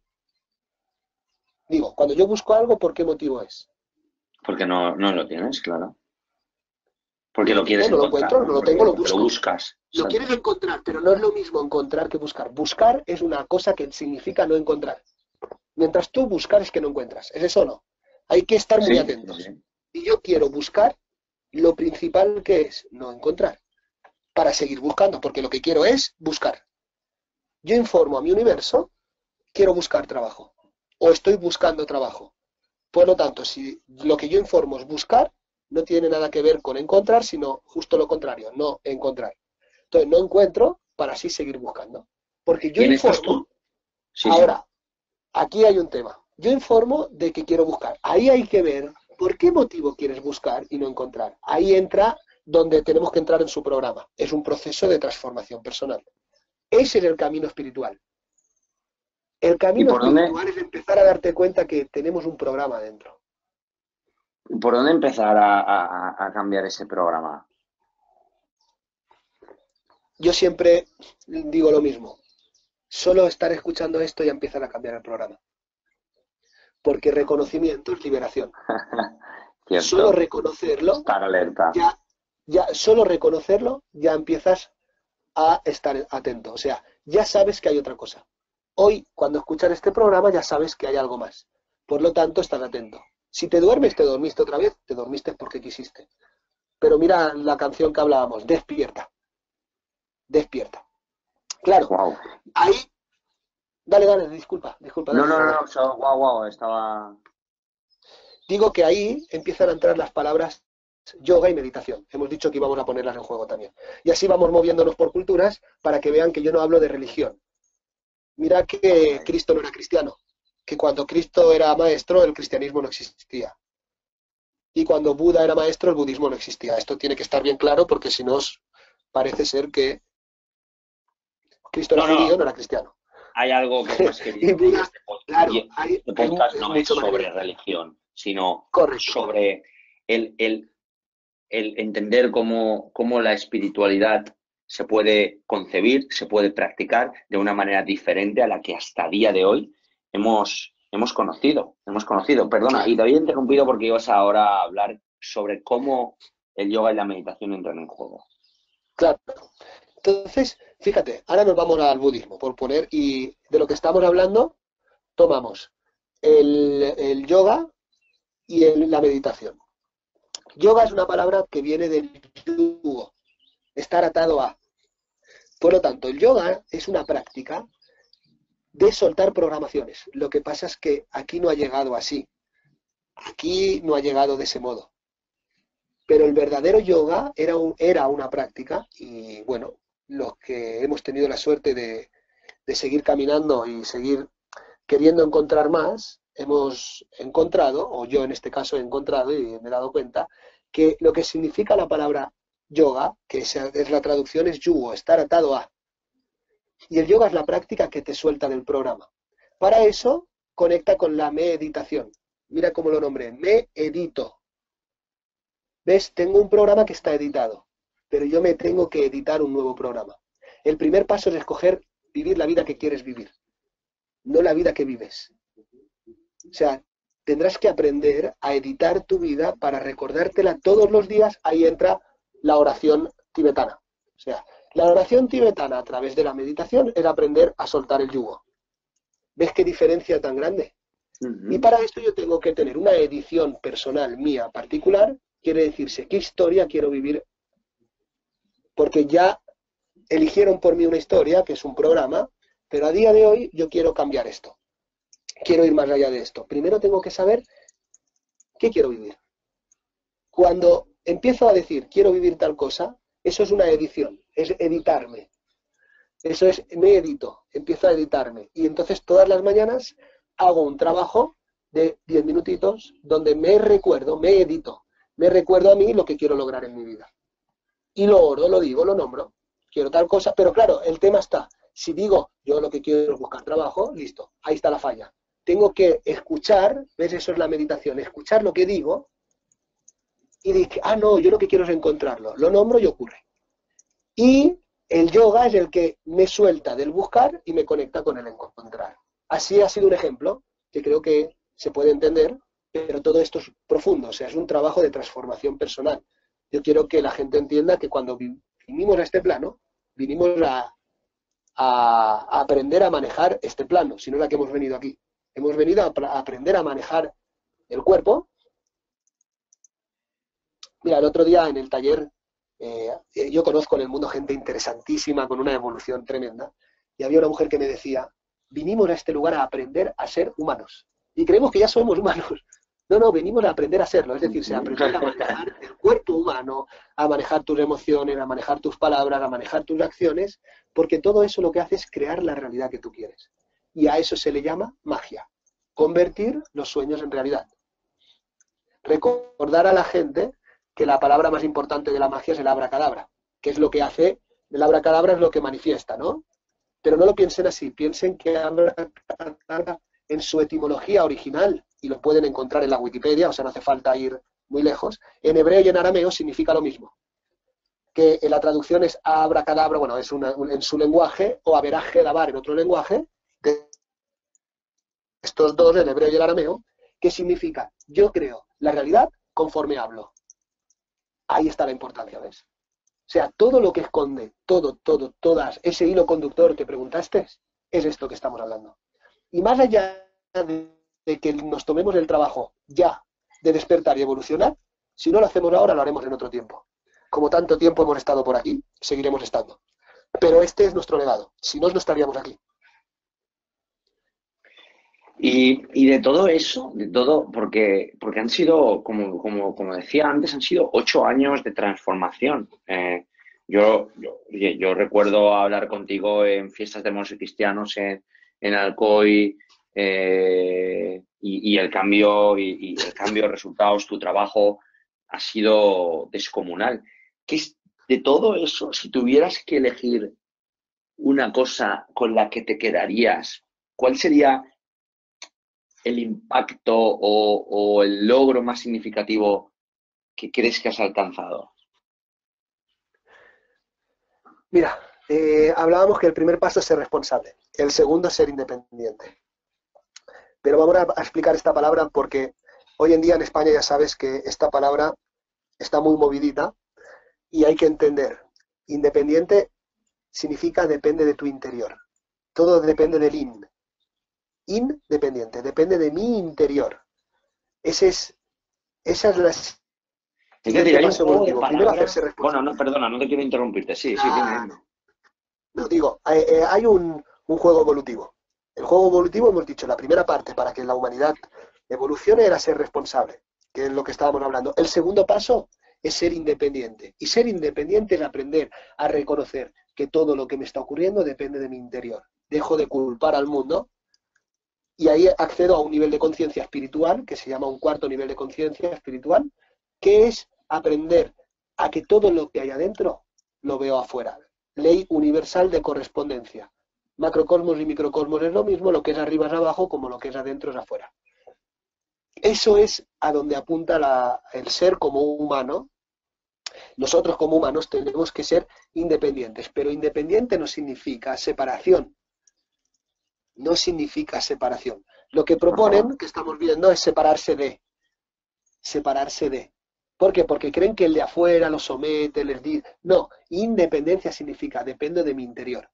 Digo, cuando yo busco algo, ¿por qué motivo es? Porque no lo tienes, claro. Porque lo quieres no lo encontrar. Encuentro, no lo tengo, lo busco. Lo buscas. Lo quieres encontrar, pero no es lo mismo encontrar que buscar. Buscar es una cosa que significa no encontrar. Mientras tú buscar es que no encuentras. ¿Es eso o no? Hay que estar muy atentos. Sí. Y yo quiero buscar, lo principal que es no encontrar. Para seguir buscando, porque lo que quiero es buscar. Yo informo a mi universo, quiero buscar trabajo. O estoy buscando trabajo. Por lo tanto, si lo que yo informo es buscar, no tiene nada que ver con encontrar, sino justo lo contrario, no encontrar. Entonces, no encuentro para así seguir buscando. Porque yo informo... Sí, ahora, aquí hay un tema. Yo informo de que quiero buscar. Ahí hay que ver por qué motivo quieres buscar y no encontrar. Ahí entra donde tenemos que entrar en su programa. Es un proceso de transformación personal. Ese es el camino espiritual. El camino espiritual es empezar a darte cuenta que tenemos un programa dentro. ¿Por dónde empezar a cambiar ese programa? Yo siempre digo lo mismo. Solo estar escuchando esto ya empieza a cambiar el programa. Porque reconocimiento es liberación. Solo reconocerlo. Estar alerta. Solo reconocerlo ya empiezas a estar atento. O sea, ya sabes que hay otra cosa. Hoy, cuando escuchas este programa, ya sabes que hay algo más. Por lo tanto, estás atento. Si te duermes, te dormiste otra vez, te dormiste porque quisiste. Pero mira la canción que hablábamos, despierta. Despierta. Claro, wow. Ahí... Dale, disculpa. No, estaba... Digo que ahí empiezan a entrar las palabras yoga y meditación. Hemos dicho que íbamos a ponerlas en juego también. Y así vamos moviéndonos por culturas para que vean que yo no hablo de religión. Mira que Cristo no era cristiano. Que cuando Cristo era maestro, el cristianismo no existía. Y cuando Buda era maestro, el budismo no existía. Esto tiene que estar bien claro porque si no, parece ser que Cristo era judío, no era cristiano. Hay algo que es más que Buda, claro, este podcast no es sobre religión, sino sobre el entender cómo la espiritualidad se puede concebir, se puede practicar de una manera diferente a la que hasta día de hoy hemos conocido. Perdona, y te había interrumpido porque ibas ahora a hablar sobre cómo el yoga y la meditación entran en juego. Claro. Entonces, fíjate, ahora nos vamos al budismo, por poner, y de lo que estamos hablando, tomamos el yoga y la meditación. Yoga es una palabra que viene del yugo, estar atado a. Por lo tanto, el yoga es una práctica de soltar programaciones. Lo que pasa es que aquí no ha llegado así. Aquí no ha llegado de ese modo. Pero el verdadero yoga era una práctica y, bueno, los que hemos tenido la suerte de seguir caminando y seguir queriendo encontrar más, hemos encontrado, o yo en este caso he encontrado y me he dado cuenta, que lo que significa la palabra yoga, que es la traducción, es yugo, estar atado a. Y el yoga es la práctica que te suelta del programa. Para eso, conecta con la meditación. mira cómo lo nombré, me edito. ¿Ves? Tengo un programa que está editado, pero yo me tengo que editar un nuevo programa. El primer paso es escoger vivir la vida que quieres vivir, no la vida que vives. O sea, tendrás que aprender a editar tu vida para recordártela todos los días. Ahí entra la oración tibetana. O sea, la oración tibetana a través de la meditación es aprender a soltar el yugo. ¿Ves qué diferencia tan grande? Y para esto yo tengo que tener una edición personal mía particular. Quiere decirse, ¿qué historia quiero vivir? Porque ya eligieron por mí una historia, que es un programa, pero a día de hoy yo quiero cambiar esto. Quiero ir más allá de esto. Primero tengo que saber qué quiero vivir. Cuando empiezo a decir, quiero vivir tal cosa, eso es una edición, es editarme. Eso es, me edito, empiezo a editarme. Y entonces todas las mañanas hago un trabajo de 10 minutitos donde me recuerdo, me edito. Me recuerdo a mí lo que quiero lograr en mi vida. Y lo oro, lo digo, lo nombro. Quiero tal cosa, pero claro, el tema está. Si digo, yo lo que quiero es buscar trabajo, listo, ahí está la falla. Tengo que escuchar, ¿ves? Eso es la meditación, escuchar lo que digo y decir, no, yo lo que quiero es encontrarlo. Lo nombro y ocurre. Y el yoga es el que me suelta del buscar y me conecta con el encontrar. Así ha sido un ejemplo que creo que se puede entender, pero todo esto es profundo, o sea, es un trabajo de transformación personal. Yo quiero que la gente entienda que cuando vinimos a este plano, vinimos a aprender a manejar este plano, si no es a que hemos venido aquí. Hemos venido a aprender a manejar el cuerpo. Mira, el otro día en el taller, yo conozco en el mundo gente interesantísima, con una evolución tremenda, y había una mujer que me decía, vinimos a este lugar a aprender a ser humanos. Y creemos que ya somos humanos. No, venimos a aprender a serlo, es decir, a aprender a manejar el cuerpo humano, a manejar tus emociones, a manejar tus palabras, a manejar tus acciones, porque todo eso lo que hace es crear la realidad que tú quieres. Y a eso se le llama magia, convertir los sueños en realidad. Recordar a la gente que la palabra más importante de la magia es el abracadabra, que es lo que hace, el abracadabra es lo que manifiesta, ¿no? Pero no lo piensen así, piensen que abracadabra en su etimología original, y lo pueden encontrar en la Wikipedia, o sea, no hace falta ir muy lejos, en hebreo y en arameo significa lo mismo. Que la traducción es abracadabra, bueno, es en su lenguaje, o averaje dabar en otro lenguaje, de estos dos, el hebreo y el arameo, que significa, yo creo la realidad conforme hablo. Ahí está la importancia, ¿ves? O sea, todo lo que esconde, todas, ese hilo conductor que preguntaste, es esto que estamos hablando. Y más allá de que nos tomemos el trabajo ya de despertar y evolucionar, si no lo hacemos ahora, lo haremos en otro tiempo. Como tanto tiempo hemos estado por aquí, seguiremos estando. Pero este es nuestro legado, si no estaríamos aquí. Y de todo eso, de todo, porque han sido, como decía antes, han sido 8 años de transformación. Yo recuerdo hablar contigo en fiestas de monjes cristianos en Alcoy, y el cambio de resultados, tu trabajo ha sido descomunal. ¿Qué es de todo eso, si tuvieras que elegir una cosa con la que te quedarías, cuál sería el impacto o el logro más significativo que crees que has alcanzado? Mira, hablábamos que el primer paso es ser responsable, el segundo es ser independiente. Pero vamos a explicar esta palabra porque hoy en día en España ya sabes que esta palabra está muy movidita y hay que entender. Independiente significa depende de tu interior. Todo depende del independiente, depende de mi interior. Esa es la... Es decir, hay un juego de Primero hacerse responsable. Bueno, no, perdona, no te quiero interrumpirte. Sí, dime. No, digo, hay un juego evolutivo. El juego evolutivo, hemos dicho, la primera parte para que la humanidad evolucione era ser responsable, que es lo que estábamos hablando. El segundo paso es ser independiente. Y ser independiente es aprender a reconocer que todo lo que me está ocurriendo depende de mi interior. Dejo de culpar al mundo y ahí accedo a un nivel de conciencia espiritual, que se llama un cuarto nivel de conciencia espiritual, que es aprender a que todo lo que hay adentro lo veo afuera. Ley universal de correspondencia. Macrocosmos y microcosmos es lo mismo, lo que es arriba es abajo, como lo que es adentro es afuera. Eso es a donde apunta el ser como humano. Nosotros como humanos tenemos que ser independientes, pero independiente no significa separación. No significa separación. Lo que proponen, que estamos viendo, es separarse de. Separarse de. ¿Por qué? Porque creen que el de afuera los somete, les dice... No, independencia significa depende de mi interior.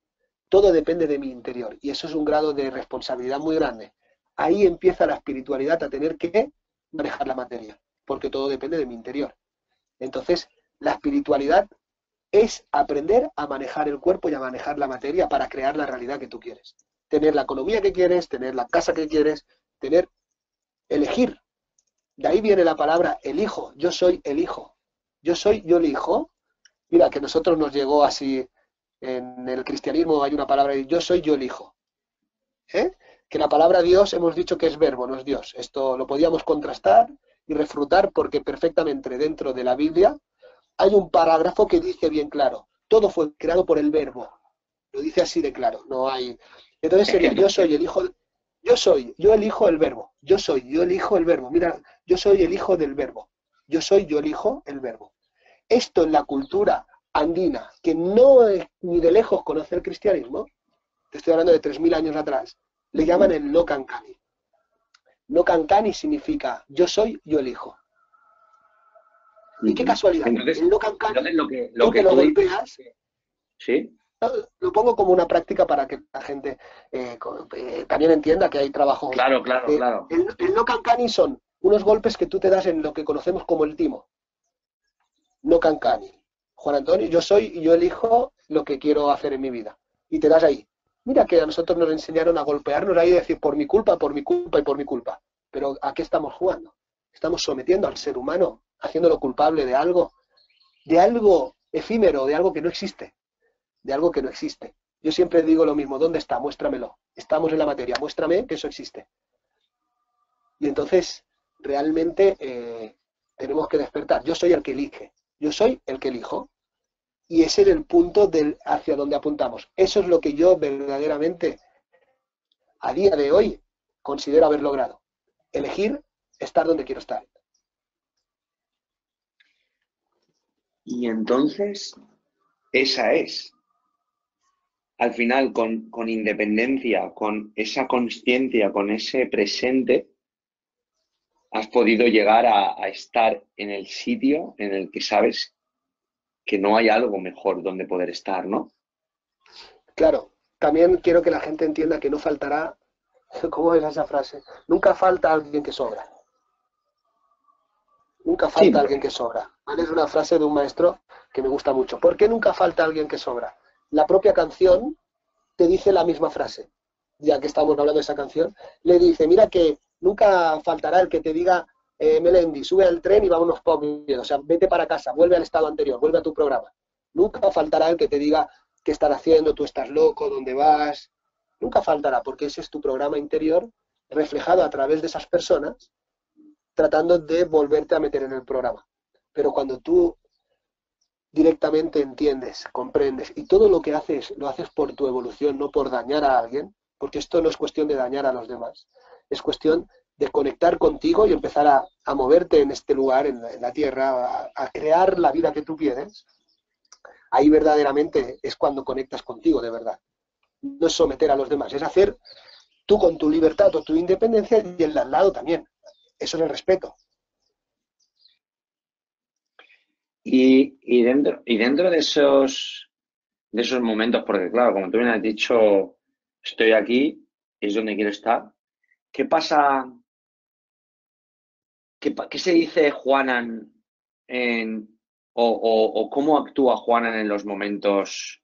Todo depende de mi interior. Y eso es un grado de responsabilidad muy grande. Ahí empieza la espiritualidad a tener que manejar la materia, porque todo depende de mi interior. Entonces, la espiritualidad es aprender a manejar el cuerpo y a manejar la materia para crear la realidad que tú quieres. Tener la economía que quieres, tener la casa que quieres, elegir. De ahí viene la palabra elijo. Yo soy el hijo. Yo elijo. Mira, que a nosotros nos llegó así, en el cristianismo hay una palabra, yo soy, yo elijo. Que la palabra Dios hemos dicho que es verbo, no es Dios. Esto lo podíamos contrastar y refutar porque perfectamente dentro de la Biblia hay un parágrafo que dice bien claro, todo fue creado por el verbo. Lo dice así de claro, no hay... Entonces sería, yo soy el hijo... yo elijo el verbo. Yo elijo el verbo. Mira, yo soy el hijo del verbo. Yo elijo el verbo. Esto en la cultura andina, que no es, ni de lejos conoce el cristianismo, te estoy hablando de 3000 años atrás, le llaman el no cancani. No cancani significa yo soy, yo elijo. Y qué casualidad. Entonces, el no cancani, lo que lo golpeas... ¿Sí? Lo pongo como una práctica para que la gente también entienda que hay trabajo. Claro. El no cancani son unos golpes que tú te das en lo que conocemos como el timo. No cancani. Juan Antonio, yo soy y yo elijo lo que quiero hacer en mi vida. Y te das ahí. Mira que a nosotros nos enseñaron a golpearnos ahí y decir por mi culpa y por mi culpa. Pero ¿a qué estamos jugando? Estamos sometiendo al ser humano, haciéndolo culpable de algo efímero, de algo que no existe. De algo que no existe. Yo siempre digo lo mismo, ¿dónde está? Muéstramelo. Estamos en la materia, muéstrame que eso existe. Y entonces, realmente tenemos que despertar. Yo soy el que elige. Yo soy el que elijo. Y ese es el punto hacia donde apuntamos. Eso es lo que yo verdaderamente, a día de hoy, considero haber logrado. Elegir estar donde quiero estar. Y entonces, esa es. Al final, con independencia, con esa consciencia, con ese presente, has podido llegar a estar en el sitio en el que sabes que no hay algo mejor donde poder estar, ¿no? Claro, también quiero que la gente entienda que no faltará, ¿cómo es esa frase? Nunca falta alguien que sobra. Nunca falta alguien que sobra. Es una frase de un maestro que me gusta mucho. ¿Por qué nunca falta alguien que sobra? La propia canción te dice la misma frase. Ya que estamos hablando de esa canción, le dice, mira que nunca faltará el que te diga, Melendi, sube al tren y vámonos por miedo. O sea, vete para casa, vuelve al estado anterior, vuelve a tu programa. Nunca faltará el que te diga qué estás haciendo, tú estás loco, dónde vas. Nunca faltará, porque ese es tu programa interior reflejado a través de esas personas tratando de volverte a meter en el programa. Pero cuando tú directamente entiendes, comprendes, y todo lo que haces, lo haces por tu evolución, no por dañar a alguien, porque esto no es cuestión de dañar a los demás, es cuestión de conectar contigo y empezar a moverte en este lugar, en la tierra, a crear la vida que tú quieres. Ahí verdaderamente es cuando conectas contigo, de verdad. No es someter a los demás, es hacer tú con tu libertad o tu independencia y el de al lado también. Eso es el respeto. Y dentro de esos momentos, porque claro, como tú bien has dicho, estoy aquí, es donde quiero estar. ¿Qué pasa? ¿Qué se dice Juanan o cómo actúa Juanan en los momentos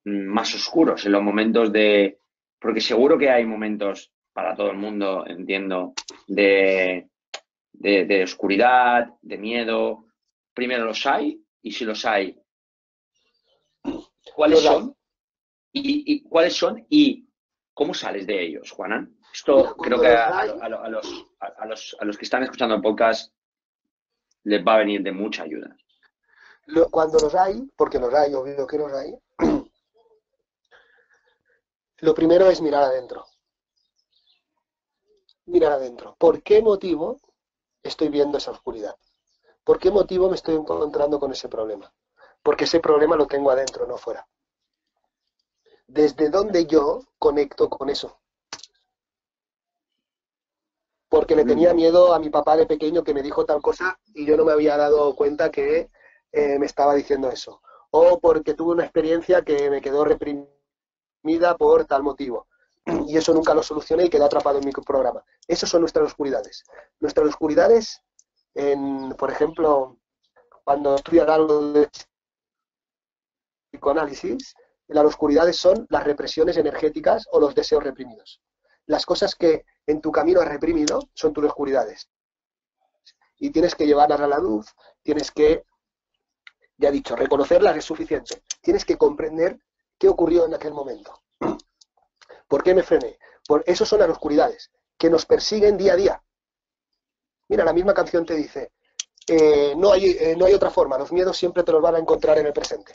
más oscuros, en los momentos de... Porque seguro que hay momentos para todo el mundo, entiendo, de oscuridad, de miedo. Primero los hay, y si los hay, ¿cuáles son? ¿Y cuáles son? ¿Y cómo sales de ellos, Juanan? Esto creo que a los que están escuchando el podcast les va a venir de mucha ayuda. Cuando los hay, porque los hay, obvio que los hay, lo primero es mirar adentro. mirar adentro. ¿Por qué motivo estoy viendo esa oscuridad? ¿Por qué motivo me estoy encontrando con ese problema? Porque ese problema lo tengo adentro, no fuera. ¿Desde dónde yo conecto con eso? Porque le tenía miedo a mi papá de pequeño que me dijo tal cosa y yo no me había dado cuenta que me estaba diciendo eso. O porque tuve una experiencia que me quedó reprimida por tal motivo. Y eso nunca lo solucioné y quedó atrapado en mi programa. Esas son nuestras oscuridades. Nuestras oscuridades, por ejemplo, cuando estudias algo de psicoanálisis, las oscuridades son las represiones energéticas o los deseos reprimidos. Las cosas que en tu camino has reprimido son tus oscuridades. Y tienes que llevarlas a la luz, tienes que, ya he dicho, reconocerlas es suficiente. Tienes que comprender qué ocurrió en aquel momento. ¿Por qué me frené? Por eso son las oscuridades, que nos persiguen día a día. Mira, la misma canción te dice, no hay otra forma, los miedos siempre te los van a encontrar en el presente.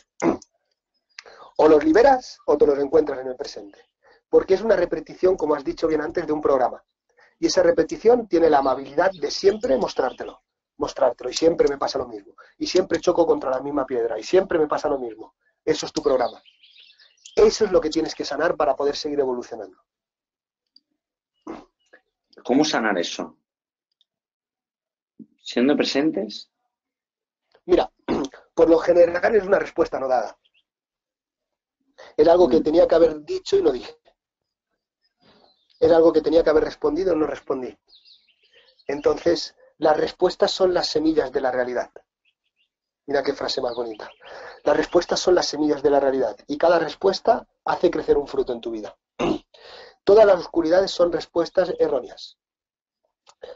O los liberas o te los encuentras en el presente. Porque es una repetición, como has dicho bien antes, de un programa. Y esa repetición tiene la amabilidad de siempre mostrártelo. Y siempre me pasa lo mismo. Y siempre choco contra la misma piedra. Y siempre me pasa lo mismo. Eso es tu programa. Eso es lo que tienes que sanar para poder seguir evolucionando. ¿Cómo sanar eso? ¿Siendo presentes? Mira, por lo general es una respuesta no dada. Era algo que tenía que haber dicho y no dije. Era algo que tenía que haber respondido y no respondí. Entonces, las respuestas son las semillas de la realidad. Mira qué frase más bonita. Las respuestas son las semillas de la realidad y cada respuesta hace crecer un fruto en tu vida. Todas las oscuridades son respuestas erróneas.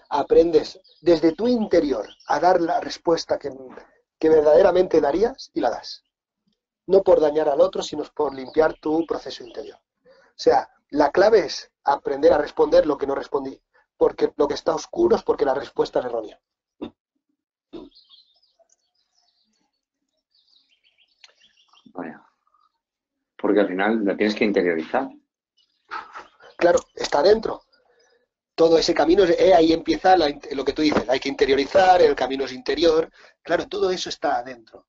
Aprendes desde tu interior a dar la respuesta que verdaderamente darías y la das. No por dañar al otro, sino por limpiar tu proceso interior. O sea, la clave es aprender a responder lo que no respondí. Porque lo que está oscuro es porque la respuesta es errónea. Vaya. Porque al final lo tienes que interiorizar. Claro, está dentro. Todo ese camino, ahí empieza lo que tú dices, hay que interiorizar, el camino es interior. Claro, todo eso está adentro.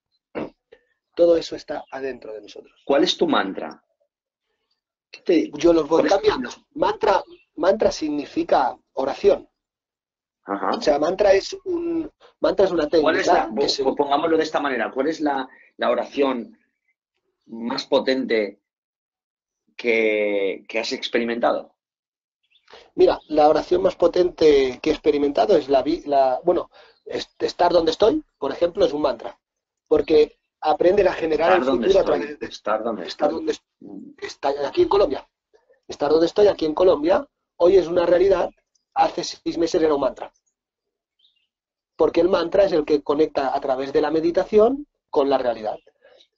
Todo eso está adentro de nosotros. ¿Cuál es tu mantra? Yo los voy cambiando. Mantra significa oración. Ajá. O sea, mantra es una técnica. Pongámoslo de esta manera. ¿Cuál es la oración más potente que has experimentado? Mira, la oración más potente que he experimentado es estar donde estoy, por ejemplo, es un mantra. Porque aprender a generar el futuro a través de estar donde estoy aquí en Colombia. Estar donde estoy aquí en Colombia, hoy es una realidad, hace 6 meses era un mantra. Porque el mantra es el que conecta a través de la meditación con la realidad.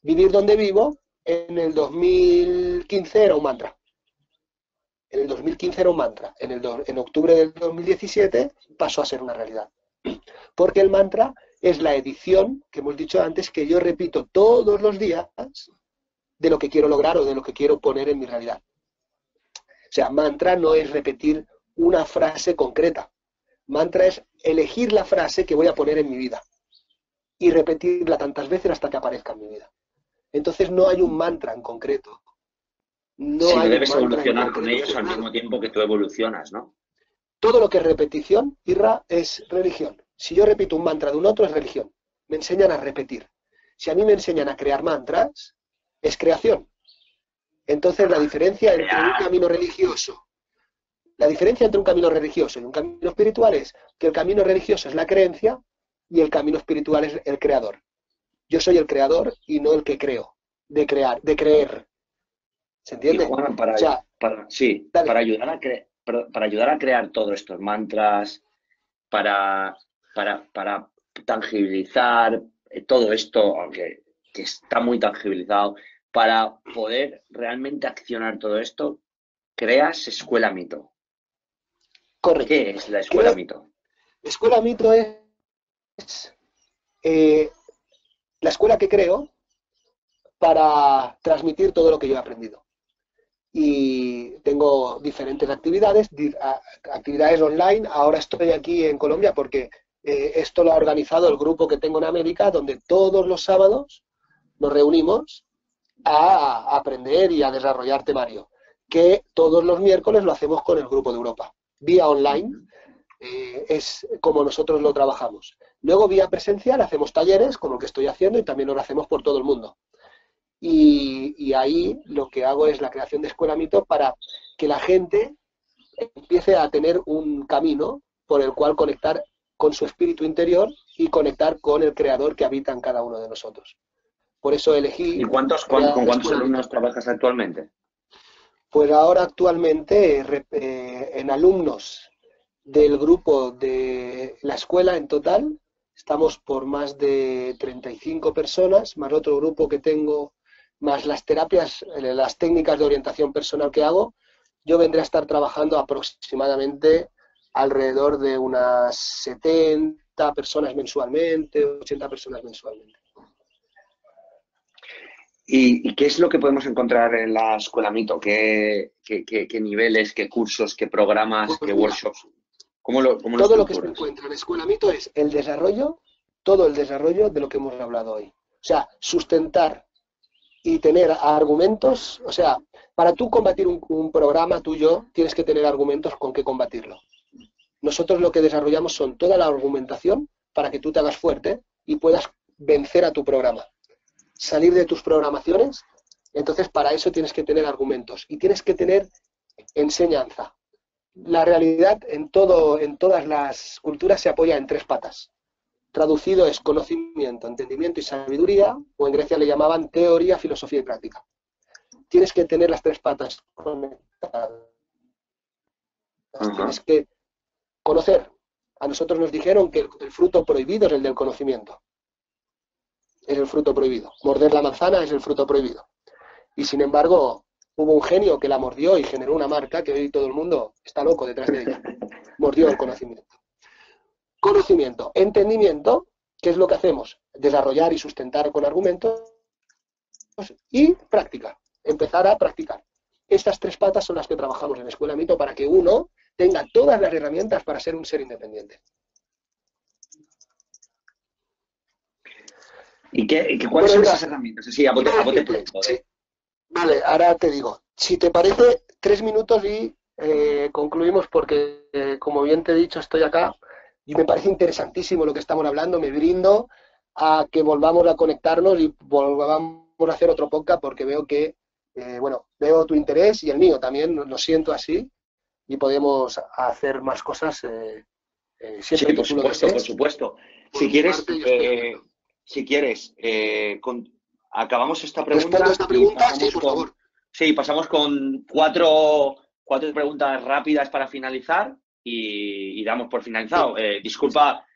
Vivir donde vivo, en el 2015 era un mantra. En el 2015 era un mantra. En octubre del 2017 pasó a ser una realidad. Porque el mantra es la edición, que hemos dicho antes, que yo repito todos los días de lo que quiero lograr o de lo que quiero poner en mi realidad. O sea, mantra no es repetir una frase concreta. Mantra es elegir la frase que voy a poner en mi vida y repetirla tantas veces hasta que aparezca en mi vida. Entonces no hay un mantra en concreto. No debes evolucionar con ellos al mismo tiempo que tú evolucionas, ¿no? Todo lo que es repetición, Irra, es religión. Si yo repito un mantra de un otro, es religión. Me enseñan a repetir. Si a mí me enseñan a crear mantras, es creación. Entonces la diferencia entre un camino religioso, y un camino espiritual es que el camino religioso es la creencia y el camino espiritual es el creador. Yo soy el creador y no el que creo, de creer. ¿Se entiende? Y Juan, para ayudar a crear todos estos mantras, para tangibilizar todo esto, aunque que está muy tangibilizado, para poder realmente accionar todo esto, creas Escuela Mito. Correcto. ¿Qué es la Escuela Mito? Escuela Mito es la escuela que creo para transmitir todo lo que yo he aprendido. y tengo diferentes actividades, actividades online. Ahora estoy aquí en Colombia porque esto lo ha organizado el grupo que tengo en América, donde todos los sábados nos reunimos a aprender y a desarrollar temario, que todos los miércoles lo hacemos con el grupo de Europa, vía online. Es como nosotros lo trabajamos. Luego, vía presencial, hacemos talleres, como el que estoy haciendo, y también lo hacemos por todo el mundo. Y ahí lo que hago es la creación de Escuela Mito para que la gente empiece a tener un camino por el cual conectar con su espíritu interior y conectar con el creador que habita en cada uno de nosotros. Por eso elegí... ¿Y con cuántos alumnos trabajas actualmente? Pues ahora actualmente en alumnos del grupo de la escuela en total estamos por más de 35 personas, más otro grupo que tengo, más las terapias, las técnicas de orientación personal que hago. Yo vendré a estar trabajando aproximadamente alrededor de unas 70 personas mensualmente, 80 personas mensualmente. ¿Y qué es lo que podemos encontrar en la Escuela Mito? ¿Qué niveles, qué cursos, qué programas, qué workshops? Todo lo que se encuentra en Escuela Mito es todo el desarrollo de lo que hemos hablado hoy. O sea, sustentar y tener argumentos. O sea, para tú combatir un programa tuyo, tienes que tener argumentos con qué combatirlo. Nosotros lo que desarrollamos son toda la argumentación para que tú te hagas fuerte y puedas vencer a tu programa. Salir de tus programaciones. Entonces, para eso tienes que tener argumentos y tienes que tener enseñanza. La realidad en todas las culturas se apoya en 3 patas. Traducido es conocimiento, entendimiento y sabiduría, o en Grecia le llamaban teoría, filosofía y práctica. Tienes que tener las 3 patas conectadas. Tienes que conocer. A nosotros nos dijeron que el fruto prohibido es el del conocimiento. Es el fruto prohibido. Morder la manzana es el fruto prohibido. Y sin embargo, hubo un genio que la mordió y generó una marca que hoy todo el mundo está loco detrás de ella. Mordió el conocimiento. Conocimiento. Entendimiento, ¿qué es lo que hacemos? Desarrollar y sustentar con argumentos. Y práctica. Empezar a practicar. Estas 3 patas son las que trabajamos en Escuela Mito para que uno tenga todas las herramientas para ser un ser independiente. ¿Y cuáles son esas herramientas? Sí, a bote pronto. Sí. Vale, ahora te digo. Si te parece, 3 minutos y concluimos porque, como bien te he dicho, estoy acá y me parece interesantísimo lo que estamos hablando. Me brindo a que volvamos a conectarnos y volvamos a hacer otro podcast porque veo que, veo tu interés y el mío también, lo siento así, y podemos hacer más cosas. Sí, por supuesto. Si quieres, acabamos esta pregunta. Respondo esta pregunta, sí, por favor. Sí, pasamos con 4 preguntas rápidas para finalizar y damos por finalizado. Disculpa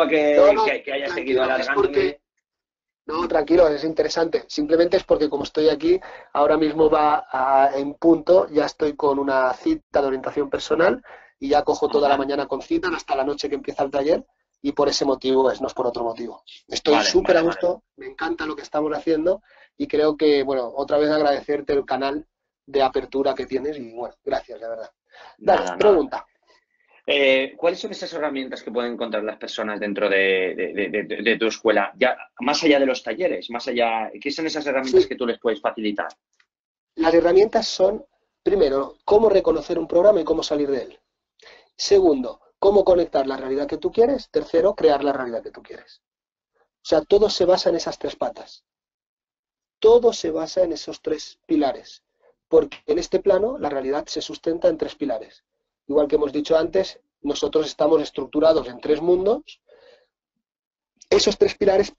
que haya seguido alargándome. No, tranquilo, es interesante. Simplemente es porque como estoy aquí, ahora mismo en punto, ya estoy con una cita de orientación personal y ya cojo toda la mañana con citas hasta la noche que empieza el taller. Y por ese motivo no es por otro motivo. Estoy súper a gusto, me encanta lo que estamos haciendo y creo que, otra vez agradecerte el canal de apertura que tienes y, gracias, de verdad. Dale, pregunta. ¿Cuáles son esas herramientas que pueden encontrar las personas dentro de tu escuela? Ya, más allá de los talleres, ¿qué son esas herramientas que tú les puedes facilitar? Las herramientas son, primero, cómo reconocer un programa y cómo salir de él. Segundo, cómo conectar la realidad que tú quieres. Tercero, crear la realidad que tú quieres. O sea, todo se basa en esas 3 patas. Todo se basa en esos 3 pilares. Porque en este plano la realidad se sustenta en 3 pilares. Igual que hemos dicho antes, nosotros estamos estructurados en 3 mundos. Esos 3 pilares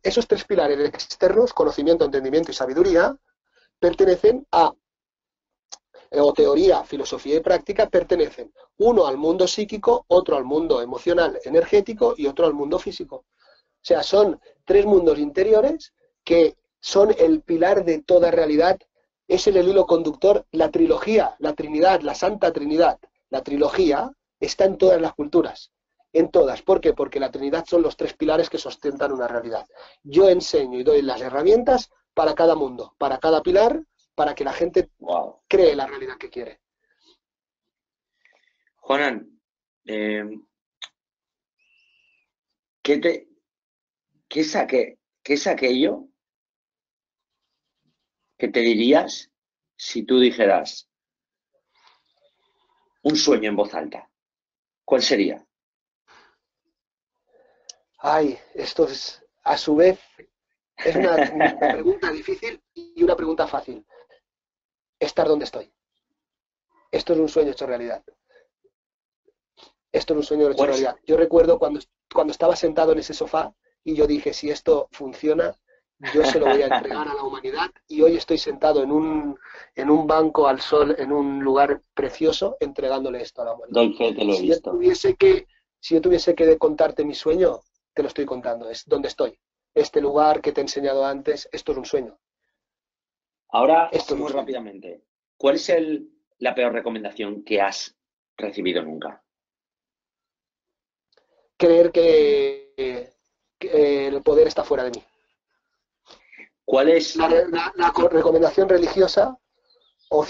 esos 3 pilares externos, conocimiento, entendimiento y sabiduría, pertenecen a teoría, filosofía y práctica, pertenecen uno al mundo psíquico, otro al mundo emocional, energético y otro al mundo físico. O sea, son 3 mundos interiores que son el pilar de toda realidad. Es el hilo conductor, la trilogía, la Trinidad, la Santa Trinidad. La trilogía está en todas las culturas, en todas. ¿Por qué? Porque la Trinidad son los 3 pilares que sustentan una realidad. Yo enseño y doy las herramientas para cada mundo, para cada pilar, para que la gente Wow. cree la realidad que quiere. Juanan, ¿qué es aquello que te dirías si tú dijeras un sueño en voz alta? ¿Cuál sería? Ay, esto es, a su vez, es una pregunta difícil y una pregunta fácil. Estar donde estoy. Esto es un sueño hecho realidad. Esto es un sueño hecho realidad. Yo recuerdo cuando estaba sentado en ese sofá y yo dije, si esto funciona, yo se lo voy a entregar a la humanidad, y hoy estoy sentado en un banco al sol, en un lugar precioso, entregándole esto a la humanidad. Doy fe, te lo he visto. Si yo tuviese que contarte mi sueño, te lo estoy contando, es donde estoy. Este lugar que te he enseñado antes, esto es un sueño. Ahora, Esto muy es un rápidamente, ¿cuál es la peor recomendación que has recibido nunca? Creer que el poder está fuera de mí. ¿Cuál es? La recomendación religiosa o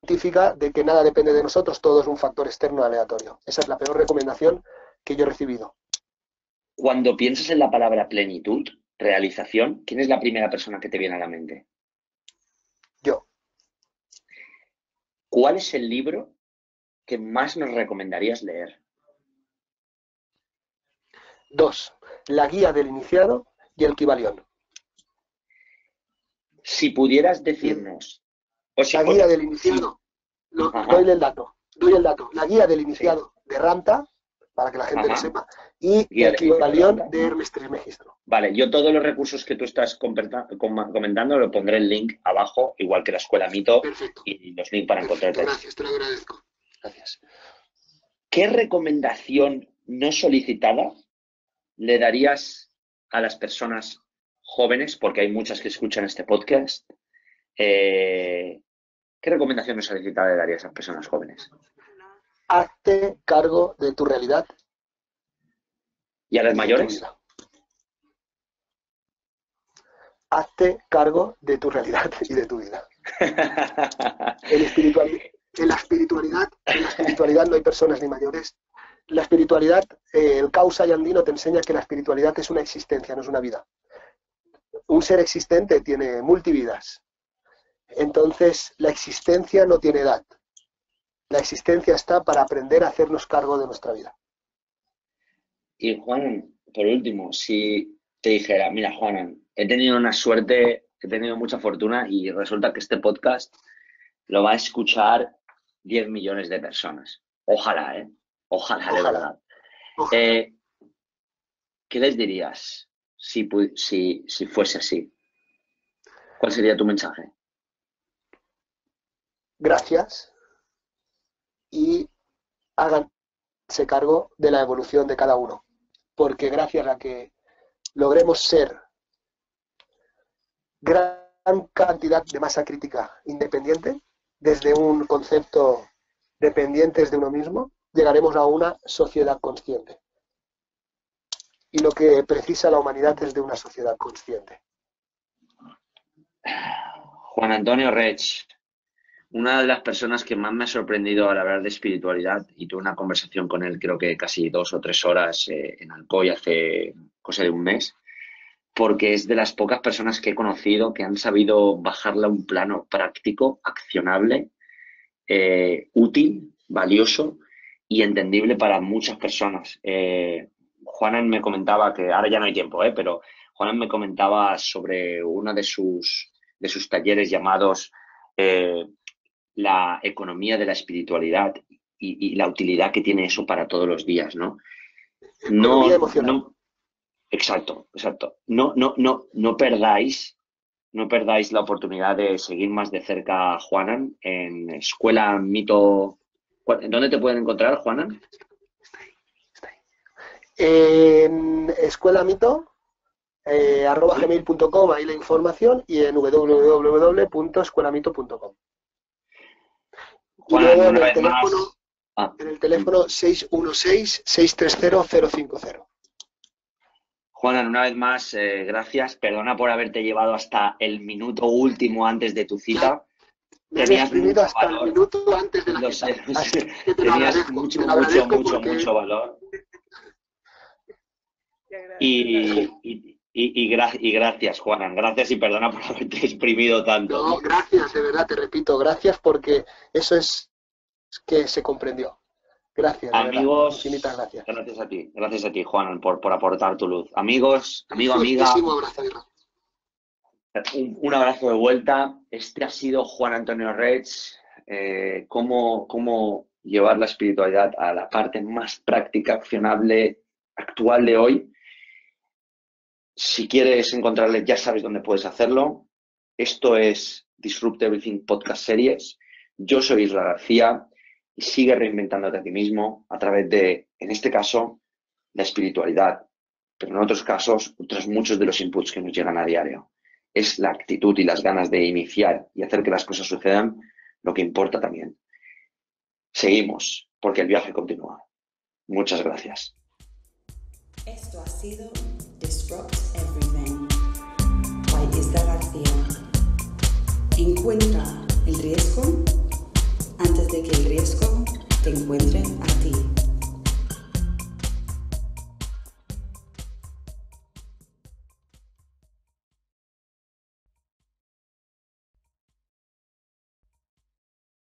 científica de que nada depende de nosotros, todo es un factor externo aleatorio. Esa es la peor recomendación que yo he recibido. Cuando piensas en la palabra plenitud, realización, ¿quién es la primera persona que te viene a la mente? Yo. ¿Cuál es el libro que más nos recomendarías leer? 2. La guía del iniciado y el Kybalión. Si pudieras decirnos... La guía del iniciado. Doy el dato. La guía del iniciado de Ramtha, para que la gente lo sepa, y el Kybalión de Hermes Trismegisto. Vale, yo todos los recursos que tú estás comentando lo pondré el link abajo, igual que la Escuela Mito. Perfecto. Y los links para encontrarte. Gracias, te lo agradezco. Gracias. ¿Qué recomendación no solicitada le darías a las personas jóvenes, porque hay muchas que escuchan este podcast? ¿Qué recomendación no solicitada le darías a esas personas jóvenes? Hazte cargo de tu realidad. ¿Y a las mayores? Hazte cargo de tu realidad y de tu vida. En la espiritualidad no hay personas ni mayores. La espiritualidad, el Causa Andino te enseña que la espiritualidad es una existencia, no es una vida. Un ser existente tiene multividas. Entonces, la existencia no tiene edad. La existencia está para aprender a hacernos cargo de nuestra vida. Y Juan, por último, si te dijera, mira, Juan, he tenido una suerte, he tenido mucha fortuna y resulta que este podcast lo va a escuchar 10 millones de personas. Ojalá, Ojalá, de verdad. ¿Qué les dirías si fuese así? ¿Cuál sería tu mensaje? Gracias. Y háganse cargo de la evolución de cada uno. Porque gracias a que logremos ser gran cantidad de masa crítica independiente, desde un concepto dependientes de uno mismo, llegaremos a una sociedad consciente. Y lo que precisa la humanidad es de una sociedad consciente. Juan Antonio Reig, una de las personas que más me ha sorprendido al hablar de espiritualidad, y tuve una conversación con él creo que casi 2 o 3 horas en Alcoy hace cosa de un mes, porque es de las pocas personas que he conocido que han sabido bajarla a un plano práctico, accionable, útil, valioso y entendible para muchas personas. Juanan me comentaba que, ahora ya no hay tiempo, pero Juanan me comentaba sobre uno de sus talleres llamados la economía de la espiritualidad y la utilidad que tiene eso para todos los días, ¿no? Exacto. No perdáis la oportunidad de seguir más de cerca a Juanan en Escuela Mito. ¿Dónde te pueden encontrar, Juanan? Está ahí. En Escuela Mito, @gmail.com, ahí la información, y en www.escuelamito.com. Y luego en el teléfono 616-630-050. Juanan, una vez más, gracias. Perdona por haberte llevado hasta el minuto último antes de tu cita. Me había exprimido hasta el minuto antes de la cita. Tenías mucho valor. Y gracias, Juanan. Gracias y perdona por haberte exprimido tanto. No, gracias, de verdad, te repito, gracias porque eso es que se comprendió. Gracias, amigos, infinitas gracias. Gracias a ti, Juanan, por aportar tu luz. Amigos, amiga. Abrazo, un abrazo de vuelta. Este ha sido Juan Antonio Reig. Cómo llevar la espiritualidad a la parte más práctica, accionable, actual de hoy. Si quieres encontrarle, ya sabes dónde puedes hacerlo. Esto es Disrupt Everything Podcast Series. Yo soy Isra García y sigue reinventándote a ti mismo a través de, en este caso, la espiritualidad, pero en otros casos, otros muchos de los inputs que nos llegan a diario. Es la actitud y las ganas de iniciar y hacer que las cosas sucedan lo que importa también. Seguimos, porque el viaje continúa. Muchas gracias. Esto ha sido Disrupt Everything by Isra García. Encuentra el riesgo antes de que el riesgo te encuentre a ti.